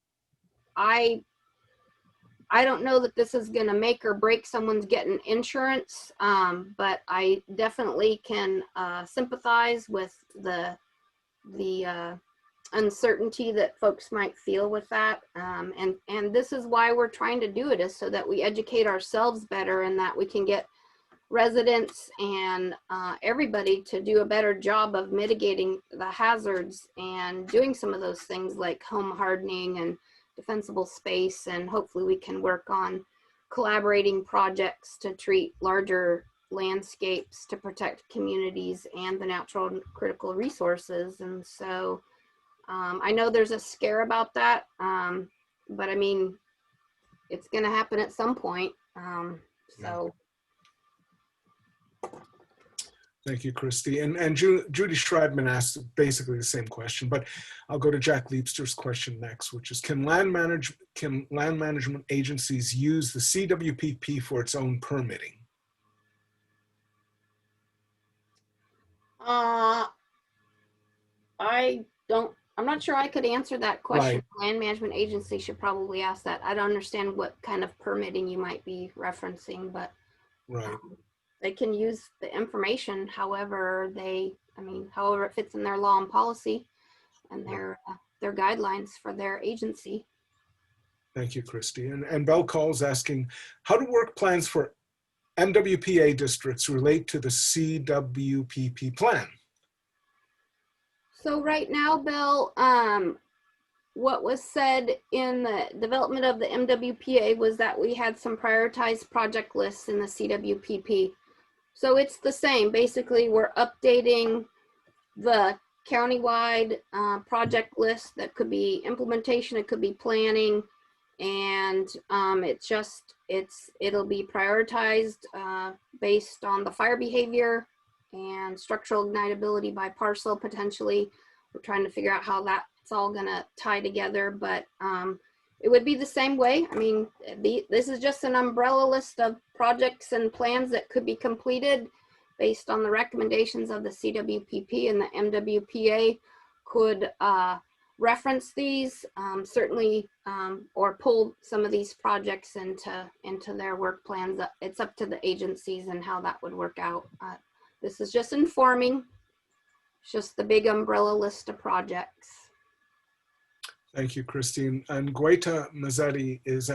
S4: know that this is going to make or break someone's getting insurance, but I definitely can sympathize with the uncertainty that folks might feel with that. And this is why we're trying to do it, is so that we educate ourselves better and that we can get residents and everybody to do a better job of mitigating the hazards and doing some of those things like home hardening and defensible space. And hopefully we can work on collaborating projects to treat larger landscapes to protect communities and the natural and critical resources. And so I know there's a scare about that, but I mean, it's going to happen at some point. So.
S2: Thank you, Christie. And Judy Schreibman asked basically the same question, but I'll go to Jack Leapster's question next, which is, can land management agencies use the CWPP for its own permitting?
S4: I'm not sure I could answer that question.
S2: Right.
S4: Land management agency should probably ask that. I don't understand what kind of permitting you might be referencing, but
S2: Right.
S4: they can use the information however however it fits in their law and policy and their guidelines for their agency.
S2: Thank you, Christie. And Bell Call's asking, how do work plans for MWPA districts relate to the CWPP plan?
S4: So right now, Bill, what was said in the development of the MWPA was that we had some prioritized project lists in the CWPP. So it's the same. Basically, we're updating the countywide project list. That could be implementation, it could be planning, and it'll be prioritized based on the fire behavior and structural ignitability by parcel potentially. We're trying to figure out how that's all gonna tie together, but it would be the same way. I mean, this is just an umbrella list of projects and plans that could be completed based on the recommendations of the CWPP, and the MWPA could reference these, certainly, or pull some of these projects into their work plans. It's up to the agencies and how that would work out. This is just informing. It's just the big umbrella list of projects.
S2: Thank you, Christine. And Guaita Mazzetti is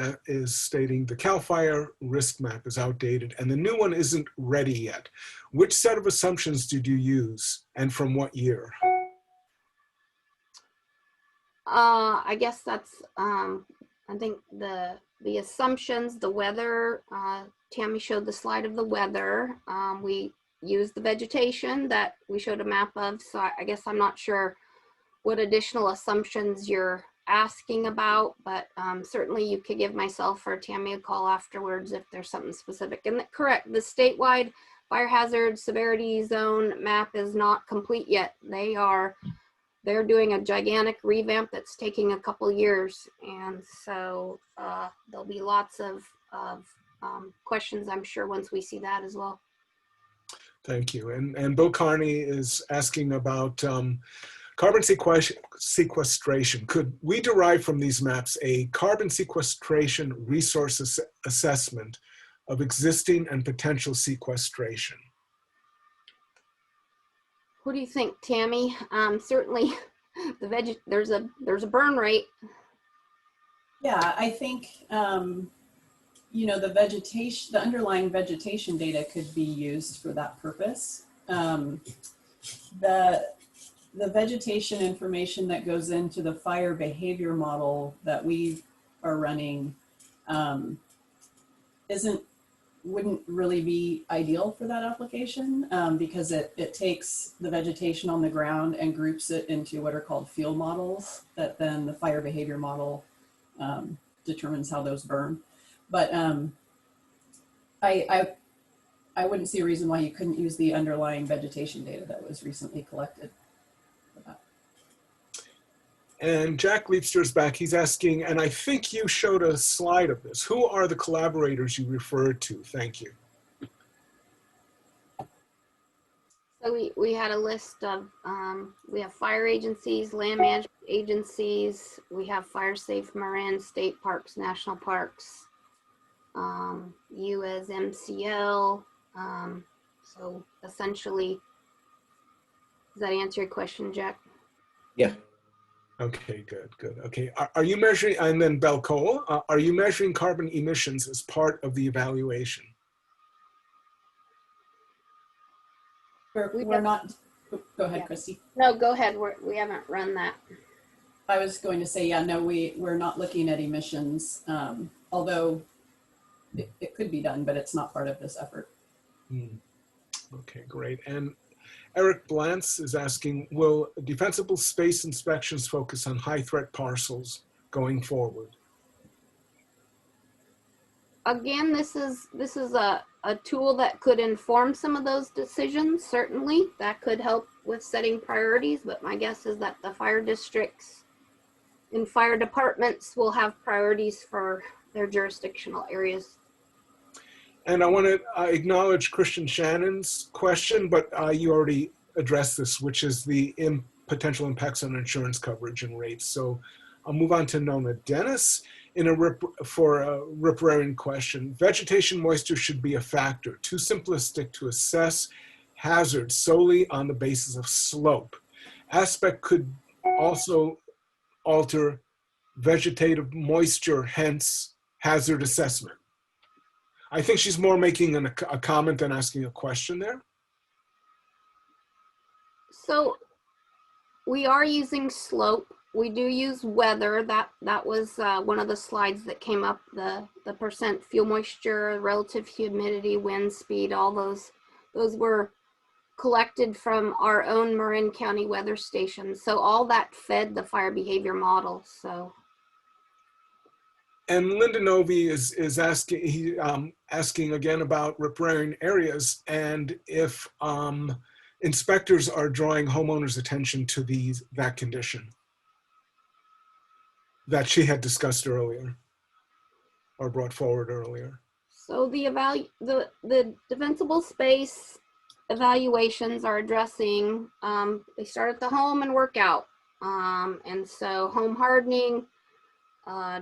S2: stating the CAL FIRE risk map is outdated and the new one isn't ready yet. Which set of assumptions did you use and from what year?
S4: I guess that's, I think the assumptions, the weather, Tami showed the slide of the weather. We used the vegetation that we showed a map of. So I guess I'm not sure what additional assumptions you're asking about, but certainly you could give myself or Tami a call afterwards if there's something specific. And correct, the statewide fire hazard severity zone map is not complete yet. They're doing a gigantic revamp that's taking a couple years. And so there'll be lots of questions, I'm sure, once we see that as well.
S2: Thank you. And Bill Carney is asking about carbon sequestration. Could we derive from these maps a carbon sequestration resource assessment of existing and potential sequestration?
S4: What do you think, Tami? Certainly, there's a burn rate.
S3: Yeah, I think you know, the underlying vegetation data could be used for that purpose. The vegetation information that goes into the fire behavior model that we are running wouldn't really be ideal for that application because it takes the vegetation on the ground and groups it into what are called field models that then the fire behavior model determines how those burn. But I wouldn't see a reason why you couldn't use the underlying vegetation data that was recently collected for that.
S2: And Jack Leapster's back. He's asking, and I think you showed a slide of this. Who are the collaborators you referred to? Thank you.
S4: So we had a list of, we have fire agencies, land management agencies, we have Fire Safe Marin, state parks, national parks, you as MCL. So essentially, does that answer your question, Jack?
S5: Yeah.
S2: Okay, good. Okay, are you measuring, and then Bell Cole, are you measuring carbon emissions as part of the evaluation?
S3: We're not, go ahead, Christie.
S4: No, go ahead, we haven't run that.
S3: I was going to say, yeah, no, we're not looking at emissions, although it could be done, but it's not part of this effort.
S2: Okay, great. And Eric Blantz is asking, will defensible space inspections focus on high threat parcels going forward?
S4: Again, this is a a tool that could inform some of those decisions. Certainly that could help with setting priorities, but my guess is that the fire districts and fire departments will have priorities for their jurisdictional areas.
S2: And I want to acknowledge Christian Shannon's question, but you already addressed this, which is the potential impacts on insurance coverage and rates. So I'll move on to Nona Dennis for a riparian question. Vegetation moisture should be a factor. Too simplistic to assess hazards solely on the basis of slope. Aspect could also alter vegetative moisture, hence hazard assessment. I think she's more making a comment than asking a question there.
S4: So we are using slope. We do use weather. That was one of the slides that came up, the percent fuel moisture, relative humidity, wind speed, all those were collected from our own Marin County weather station. So all that fed the fire behavior model. So.
S2: And Linda Novi is asking again about riparian areas and if inspectors are drawing homeowners' attention to that condition that she had discussed earlier or brought forward earlier.
S4: So the defensible space evaluations are addressing, they start at the home and work out. And so home hardening,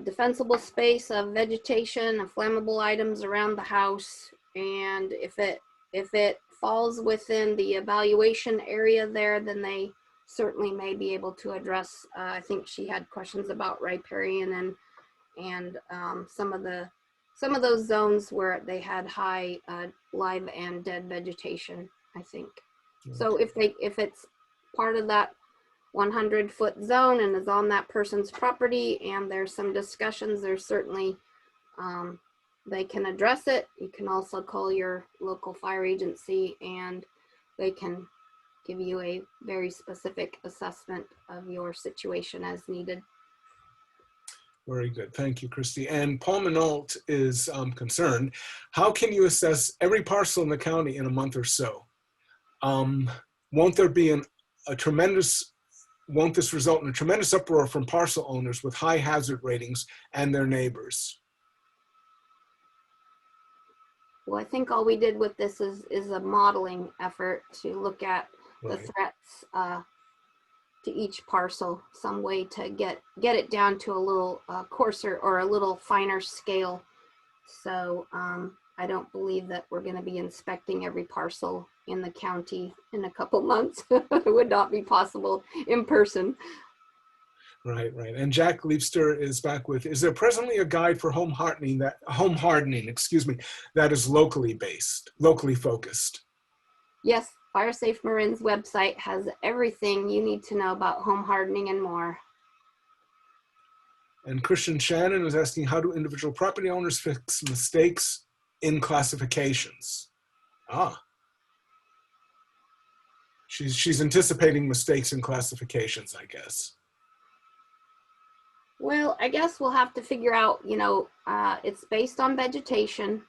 S4: defensible space of vegetation and flammable items around the house. And if it falls within the evaluation area there, then they certainly may be able to address, I think she had questions about riparian and some of those zones where they had high live and dead vegetation, I think. Okay. So if it's part of that 100-foot zone and is on that person's property and there's some discussions, there's certainly, they can address it. You can also call your local fire agency and they can give you a very specific assessment of your situation as needed.
S2: Very good. Thank you, Christie. And Paul Minault is concerned. How can you assess every parcel in the county in a month or so? Won't this result in a tremendous uproar from parcel owners with high hazard ratings and their neighbors?
S4: Well, I think all we did with this is a modeling effort to look at the threats to each parcel, some way to get it down to a little coarser or a little finer scale. So I don't believe that we're going to be inspecting every parcel in the county in a couple months. It would not be possible in person.
S2: Right. And Jack Leapster is back with, is there presently a guide for home hardening that is locally focused?
S4: Yes, FireSafe Marin's website has everything you need to know about home hardening and more.
S2: And Christian Shannon is asking, how do individual property owners fix mistakes in classifications? She's anticipating mistakes in classifications, I guess.
S4: Well, I guess we'll have to figure out, it's based on vegetation,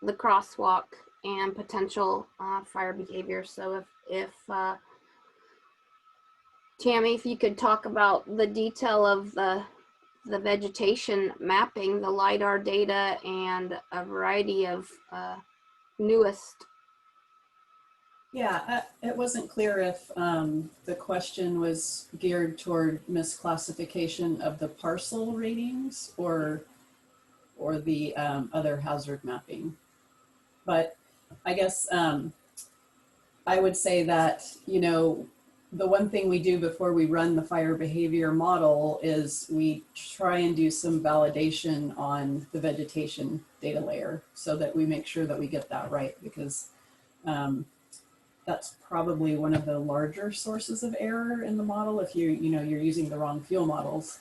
S4: the crosswalk, and potential fire behavior. So if Tami, if you could talk about the detail of the vegetation mapping, the LiDAR data, and a variety of newest.
S3: Yeah, it wasn't clear if the question was geared toward misclassification of the parcel ratings or the other hazard mapping. But I guess I would say that, the one thing we do before we run the fire behavior model is we try and do some validation on the vegetation data layer so that we make sure that we get that right, because that's probably one of the larger sources of error in the model if you're using the wrong fuel models.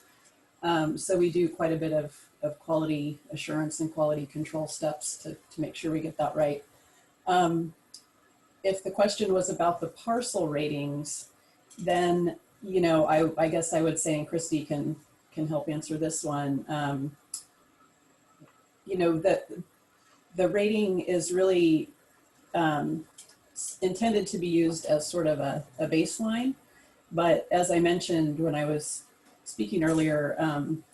S3: So we do quite a bit of quality assurance and quality control steps to make sure we get that right. If the question was about the parcel ratings, then, I guess I would say, and Christie can help answer this one, that the rating is really intended to be used as sort of a baseline. But as I mentioned when I was speaking earlier,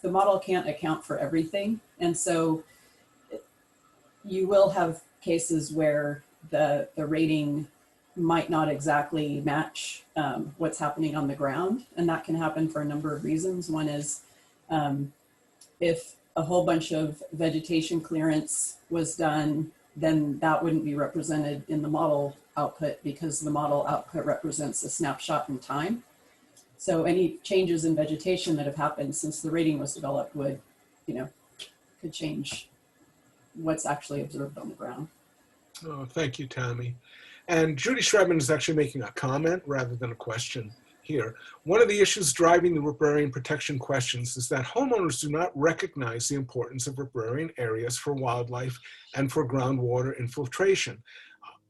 S3: the model can't account for everything. And so you will have cases where the rating might not exactly match what's happening on the ground. And that can happen for a number of reasons. One is if a whole bunch of vegetation clearance was done, then that wouldn't be represented in the model output because the model output represents a snapshot in time. So any changes in vegetation that have happened since the rating was developed would, could change what's actually observed on the ground.
S2: Oh, thank you, Tami. And Judy Schredman is actually making a comment rather than a question here. One of the issues driving the riparian protection questions is that homeowners do not recognize the importance of riparian areas for wildlife and for groundwater infiltration.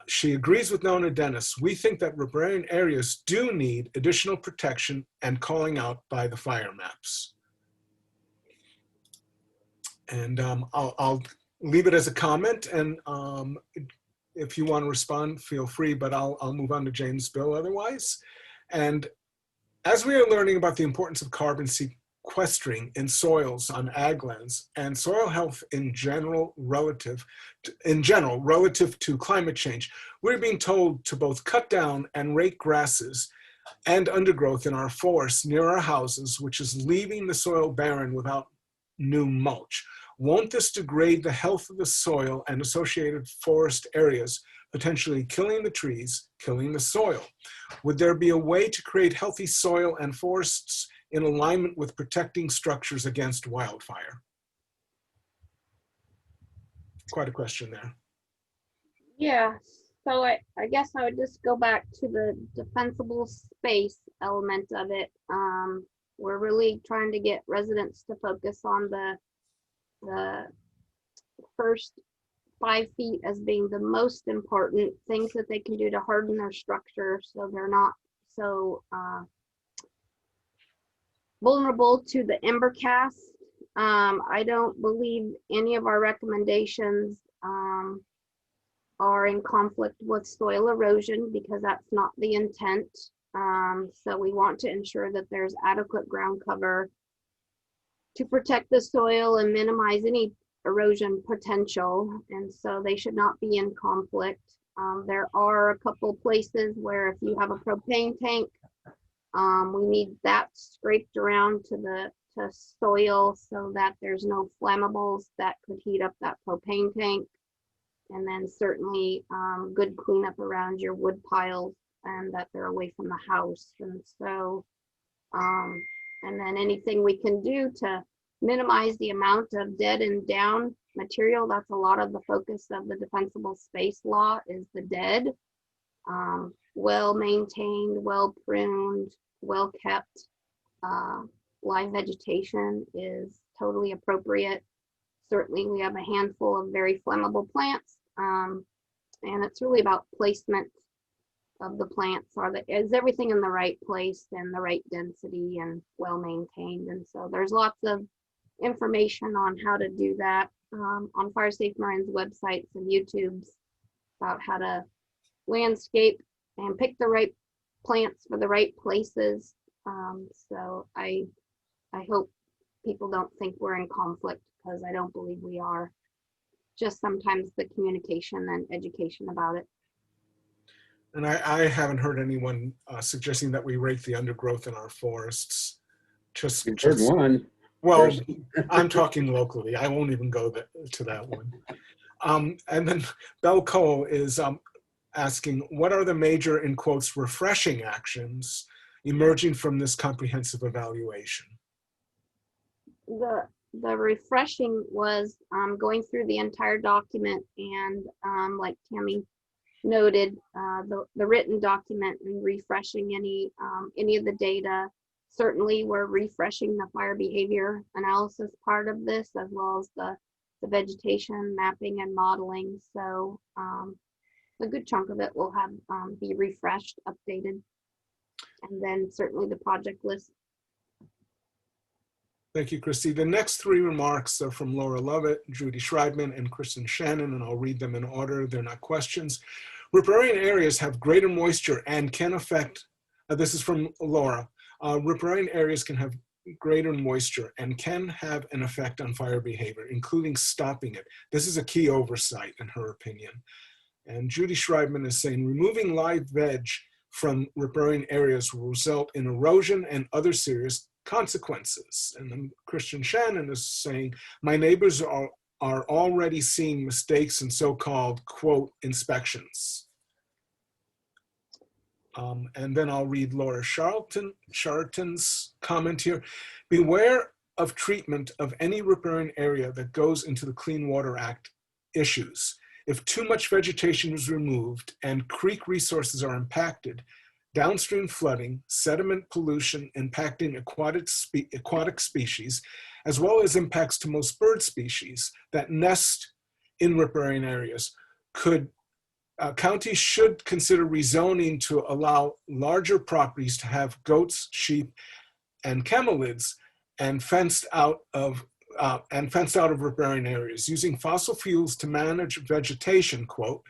S2: She agrees with Nona Dennis. We think that riparian areas do need additional protection and calling out by the fire maps. And I'll leave it as a comment, and if you want to respond, feel free, but I'll move on to James Bill otherwise. And as we are learning about the importance of carbon sequestering in soils on ag lands and soil health in general relative to climate change, we're being told to both cut down and rake grasses and undergrowth in our forests near our houses, which is leaving the soil barren without new mulch. Won't this degrade the health of the soil and associated forest areas, potentially killing the trees, killing the soil? Would there be a way to create healthy soil and forests in alignment with protecting structures against wildfire? Quite a question there.
S4: Yeah, so I guess I would just go back to the defensible space element of it. We're really trying to get residents to focus on the first 5 feet as being the most important things that they can do to harden their structure so they're not so vulnerable to the ember cast. I don't believe any of our recommendations are in conflict with soil erosion because that's not the intent. So we want to ensure that there's adequate ground cover to protect the soil and minimize any erosion potential, and so they should not be in conflict. There are a couple places where if you have a propane tank, we need that scraped around to soil so that there's no flammables that could heat up that propane tank. And then certainly good cleanup around your wood piles and that they're away from the house. And so, and then anything we can do to minimize the amount of dead and down material. That's a lot of the focus of the defensible space law is the dead. Well maintained, well pruned, well kept. Live vegetation is totally appropriate. Certainly we have a handful of very flammable plants, and it's really about placement of the plants. Is everything in the right place and the right density and well maintained? And so there's lots of information on how to do that on Fire Safe Marin's websites and YouTube's about how to landscape and pick the right plants for the right places. So I hope people don't think we're in conflict, because I don't believe we are. Just sometimes the communication and education about it.
S2: And I haven't heard anyone suggesting that we rake the undergrowth in our forests.
S5: You've heard one.
S2: Well, I'm talking locally. I won't even go to that one. And then Bell Cole is asking, what are the major, in quotes, refreshing actions emerging from this comprehensive evaluation?
S4: The refreshing was going through the entire document and like Tami noted, the written document and refreshing any of the data. Certainly we're refreshing the fire behavior analysis part of this, as well as the vegetation mapping and modeling. So a good chunk of it will have be refreshed, updated, and then certainly the project list.
S2: Thank you, Christie. The next three remarks are from Laura Lovett, Judy Schreibman, and Kristen Shannon, and I'll read them in order. They're not questions. Riparian areas have greater moisture and can affect, this is from Laura, riparian areas can have greater moisture and can have an effect on fire behavior, including stopping it. This is a key oversight in her opinion. And Judy Schreibman is saying, removing live veg from riparian areas will result in erosion and other serious consequences. And then Christian Shannon is saying, my neighbors are already seeing mistakes in so-called, quote, inspections. And then I'll read Laura Charlton's comment here. Beware of treatment of any riparian area that goes into the Clean Water Act issues. If too much vegetation is removed and creek resources are impacted, downstream flooding, sediment pollution impacting aquatic species, as well as impacts to most bird species that nest in riparian areas, counties should consider rezoning to allow larger properties to have goats, sheep, and camelids and fenced out of riparian areas. Using fossil fuels to manage vegetation, quote,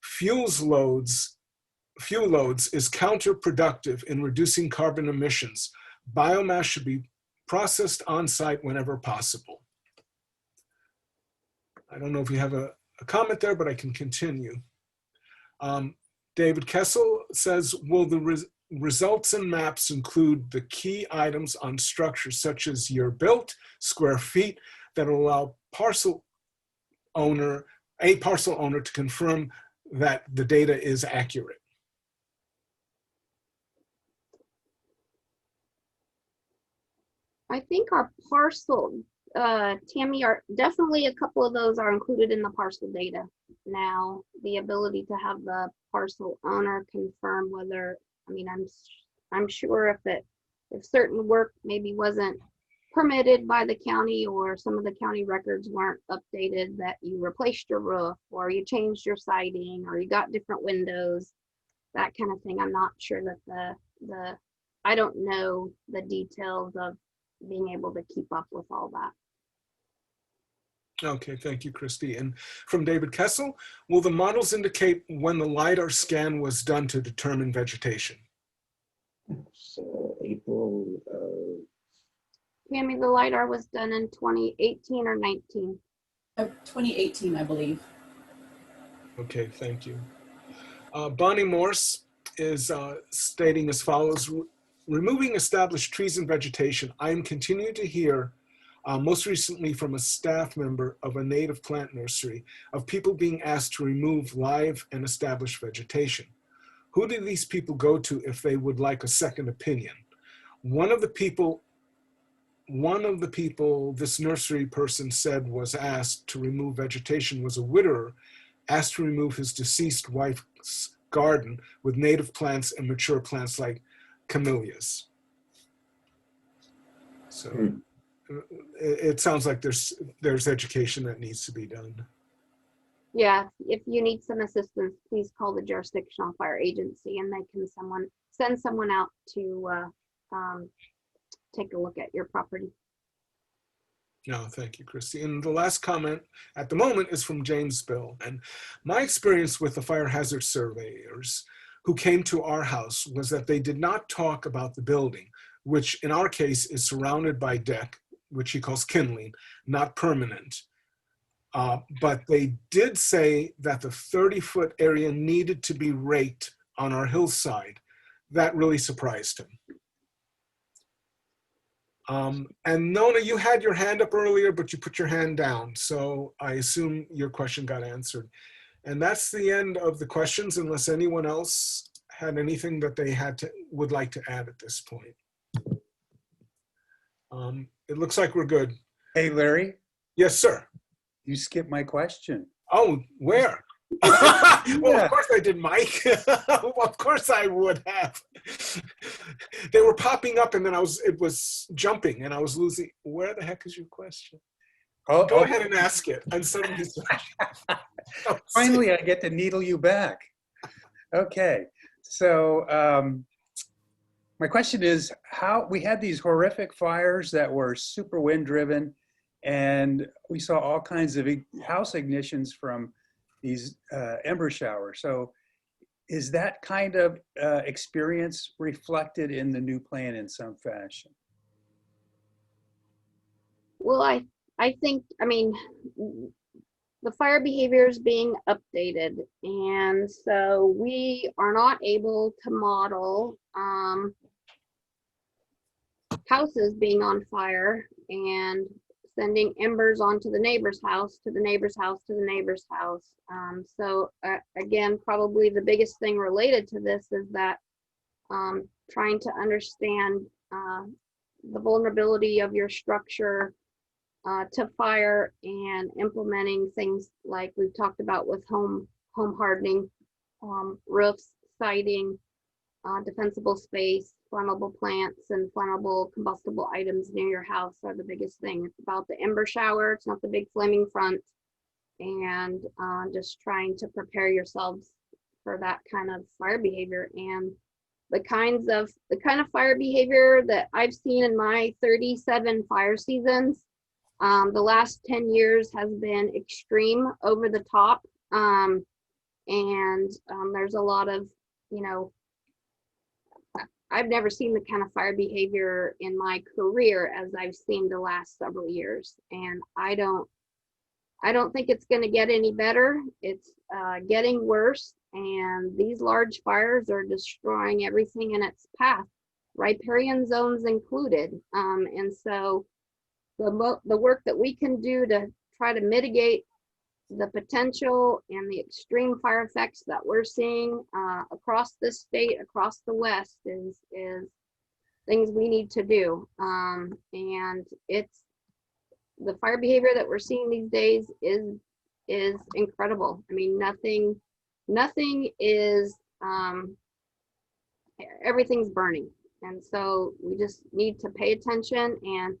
S2: fuel loads is counterproductive in reducing carbon emissions. Biomass should be processed on site whenever possible. I don't know if you have a comment there, but I can continue. David Kessel says, will the results and maps include the key items on structures such as year built, square feet, that will allow a parcel owner to confirm that the data is accurate?
S4: I think our parcel, Tami, are definitely a couple of those are included in the parcel data. Now, the ability to have the parcel owner confirm whether, I mean, I'm sure if certain work maybe wasn't permitted by the county or some of the county records weren't updated, that you replaced your roof or you changed your siding or you got different windows, that kind of thing. I'm not sure that I don't know the details of being able to keep up with all that.
S2: Okay, thank you, Christie. And from David Kessel, will the models indicate when the LiDAR scan was done to determine vegetation?
S5: So April.
S4: Tami, the LiDAR was done in 2018 or 19.
S3: 2018, I believe.
S2: Okay, thank you. Bonnie Morse is stating as follows: removing established trees and vegetation. I am continuing to hear, most recently from a staff member of a native plant nursery, of people being asked to remove live and established vegetation. Who do these people go to if they would like a second opinion? One of the people this nursery person said was asked to remove vegetation was a widower asked to remove his deceased wife's garden with native plants and mature plants like camellias. So it sounds like there's education that needs to be done.
S4: Yeah, if you need some assistance, please call the jurisdictional fire agency and they can send someone out to take a look at your property.
S2: No, thank you, Christie. And the last comment at the moment is from James Bill. And my experience with the fire hazard surveyors who came to our house was that they did not talk about the building, which in our case is surrounded by deck, which he calls kindling, not permanent. But they did say that the 30-foot area needed to be raked on our hillside. That really surprised him. And Nona, you had your hand up earlier, but you put your hand down. So I assume your question got answered. And that's the end of the questions, unless anyone else had anything that they would like to add at this point. It looks like we're good.
S1: Hey, Larry,
S2: Yes, sir.
S1: you skipped my question.
S2: Oh, where? Well, of course I did, Mike. Of course I would have. They were popping up and then it was jumping and I was losing. Where the heck is your question? Go ahead and ask it. I'm suddenly
S1: Finally, I get to needle you back. Okay, so My question is how we had these horrific fires that were super wind driven, and we saw all kinds of house ignitions from these ember showers. So is that kind of experience reflected in the new plan in some fashion?
S4: Well, I think, I mean, the fire behavior is being updated. And so we are not able to model houses being on fire and sending embers onto the neighbor's house, to the neighbor's house, to the neighbor's house. So again, probably the biggest thing related to this is that trying to understand the vulnerability of your structure to fire, and implementing things like we've talked about with home hardening, roofs, siding, defensible space, flammable plants, and flammable combustible items near your house are the biggest thing. It's about the ember shower. It's not the big flaming front, and just trying to prepare yourselves for that kind of fire behavior. And the kind of fire behavior that I've seen in my 37 fire seasons, the last 10 years has been extreme, over the top. And there's a lot of, you know, I've never seen the kind of fire behavior in my career as I've seen the last several years. And I don't think it's going to get any better. It's getting worse. And these large fires are destroying everything in its path, riparian zones included. And so the work that we can do to try to mitigate the potential and the extreme fire effects that we're seeing across this state, across the West, is things we need to do. And it's the fire behavior that we're seeing these days is incredible. I mean, nothing is, everything's burning. And so we just need to pay attention and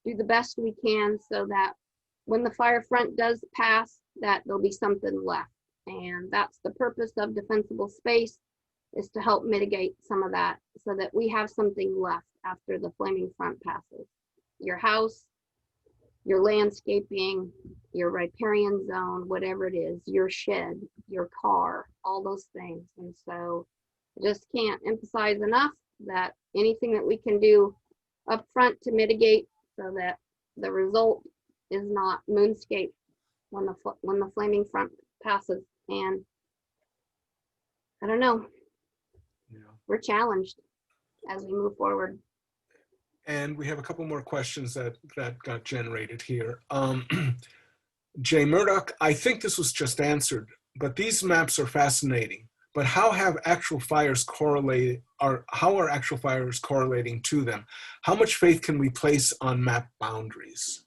S4: do the best we can so that when the fire front does pass, that there'll be something left. And that's the purpose of defensible space, is to help mitigate some of that so that we have something left after the flaming front passes. Your house, your landscaping, your riparian zone, whatever it is, your shed, your car, all those things. And so I just can't emphasize enough that anything that we can do up front to mitigate so that the result is not moonscape when the flaming front passes. And I don't know,
S2: Yeah.
S4: we're challenged as we move forward.
S2: And we have a couple more questions that got generated here. Jay Murdoch, I think this was just answered, but these maps are fascinating. But how have actual fires correlated, or how are actual fires correlating to them? How much faith can we place on map boundaries?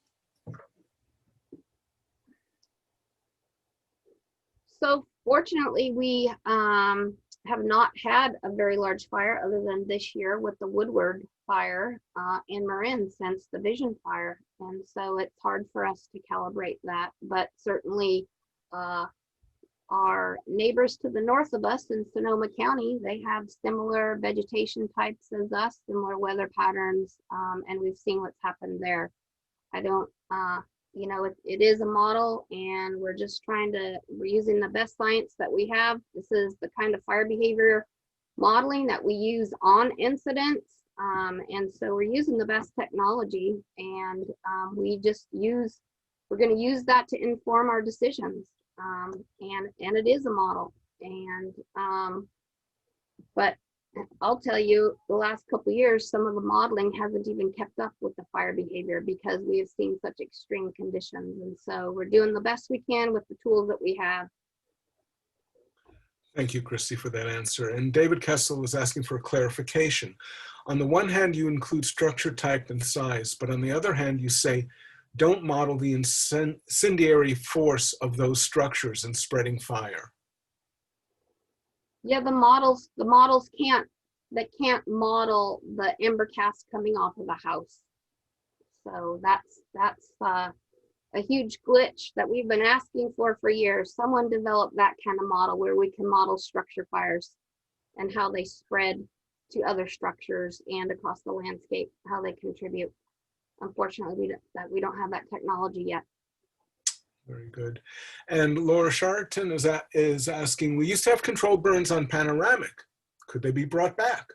S4: So fortunately, we have not had a very large fire other than this year with the Woodward fire in Marin since the Vision fire. And so it's hard for us to calibrate that, but certainly our neighbors to the north of us in Sonoma County, they have similar vegetation types as us, similar weather patterns, and we've seen what's happened there. I don't, you know, it is a model, and we're just we're using the best science that we have. This is the kind of fire behavior modeling that we use on incidents. And so we're using the best technology, and we're going to use that to inform our decisions. And it is a model. And, but I'll tell you, the last couple of years, some of the modeling hasn't even kept up with the fire behavior because we have seen such extreme conditions. And so we're doing the best we can with the tools that we have.
S2: Thank you, Christie, for that answer. And David Kessel was asking for a clarification. On the one hand, you include structure type and size, but on the other hand, you say, don't model the incendiary force of those structures in spreading fire.
S4: Yeah, the models can't model the ember cast coming off of the house. So that's a huge glitch that we've been asking for years. Someone developed that kind of model where we can model structure fires and how they spread to other structures and across the landscape, how they contribute. Unfortunately, we don't have that technology yet.
S2: Very good. And Laura Sharton is asking, we used to have controlled burns on panoramic. Could they be brought back?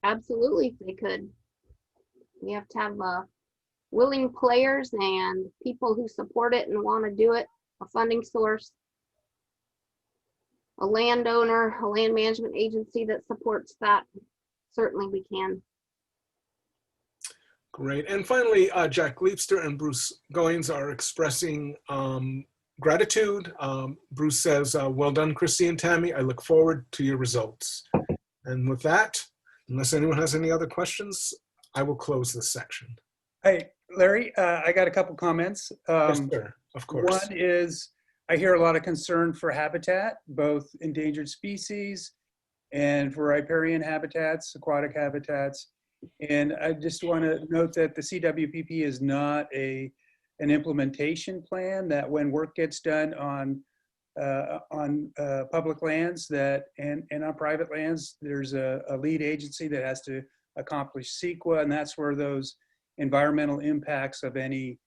S4: Absolutely, they could. We have to have willing players and people who support it and want to do it, a funding source, a landowner, a land management agency that supports that. Certainly we can.
S2: Great. And finally, Jack Leapster and Bruce Goins are expressing gratitude. Bruce says, well done, Christie and Tami. I look forward to your results. And with that, unless anyone has any other questions, I will close this section.
S1: Hey, Larry, I got a couple comments.
S2: Yes, sir. Of course.
S1: One is, I hear a lot of concern for habitat, both endangered species and for riparian habitats, aquatic habitats. And I just want to note that the CWPP is not an implementation plan, that when work gets done on public lands and on private lands, there's a lead agency that has to accomplish CEQA, and that's where those environmental impacts of any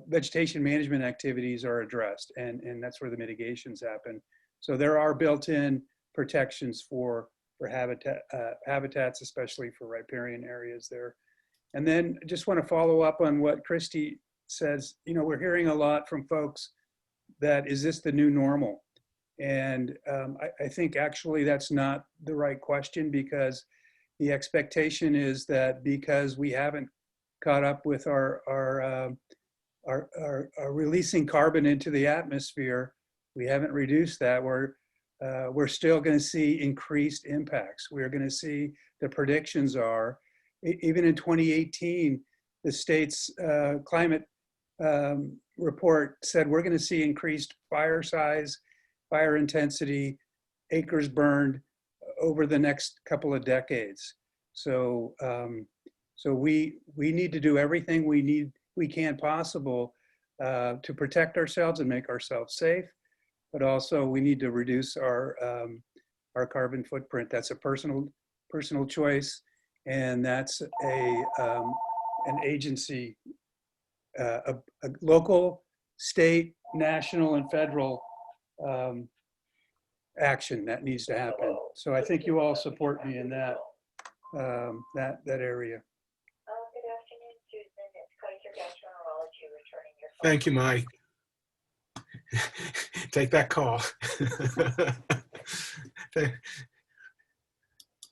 S1: vegetation management activities are addressed, and that's where the mitigations happen. So there are built-in protections for habitats, especially for riparian areas there. And then I just want to follow up on what Christie says. You know, we're hearing a lot from folks that, is this the new normal? And I think actually that's not the right question, because the expectation is that because we haven't caught up with our releasing carbon into the atmosphere, we haven't reduced that. We're still going to see increased impacts. We're going to see, the predictions are, even in 2018, the state's climate report said we're going to see increased fire size, fire intensity, acres burned over the next couple of decades. So, so we need to do everything we can possible to protect ourselves and make ourselves safe. But also we need to reduce our carbon footprint. That's a personal choice, and that's an agency, a local, state, national, and federal action that needs to happen. So I think you all support me in that that area.
S6: Good afternoon, Susan. It's Kaiser Gastroenterology returning your phone.
S2: Thank you, Mike. Take that call.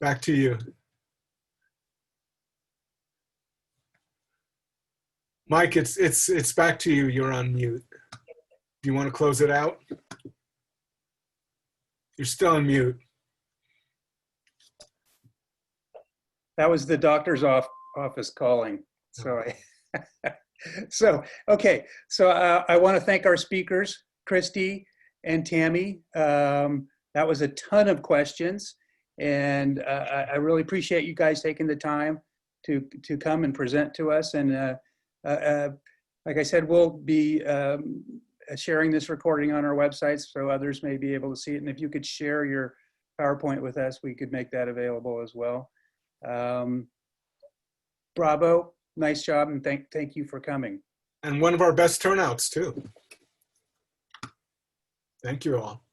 S2: Back to you. Mike, it's back to you. You're on mute. Do you want to close it out? You're still on mute.
S1: That was the doctor's office calling. So so, okay. So I want to thank our speakers, Christie and Tami. That was a ton of questions, and I really appreciate you guys taking the time to come and present to us. And like I said, we'll be sharing this recording on our website so others may be able to see it. And if you could share your PowerPoint with us, we could make that available as well. Bravo, nice job, and thank you for coming.
S2: And one of our best turnouts too. Thank you all.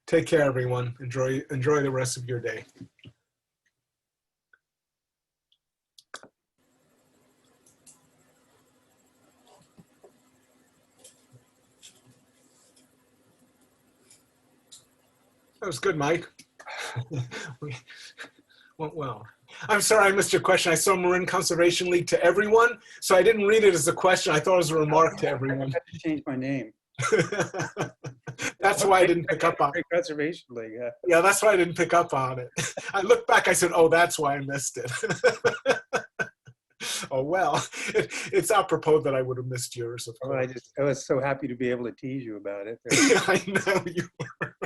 S2: Take care, everyone. Enjoy the rest of your day. That was good, Mike. Went well. I'm sorry I missed your question. I saw Marin Conservation League to everyone, so I didn't read it as a question. I thought it was a remark to everyone.
S1: I had to change my name.
S2: That's why I didn't pick up on it.
S1: Conservation League.
S2: Yeah, that's why I didn't pick up on it. I looked back, I said, oh, that's why I missed it. Oh, well, it's apropos that I would have missed yours, of course.
S1: I was so happy to be able to tease you about it.
S2: I know you were.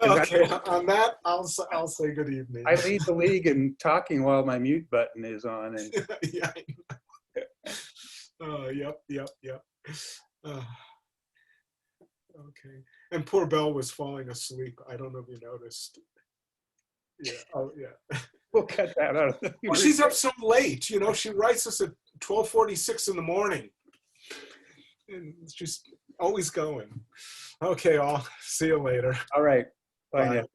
S2: Okay, on that, I'll say good evening.
S1: I lead the league in talking while my mute button is on. And
S2: Yeah, Yep. Uh, okay. And poor Belle was falling asleep. I don't know if you noticed. Yeah. Oh, yeah.
S1: We'll cut that out of the.
S2: Well, she's up so late. You know, she writes us at 12:46 in the morning. And she's always going. Okay, all. See you later.
S1: All right. Bye now.
S2: Bye.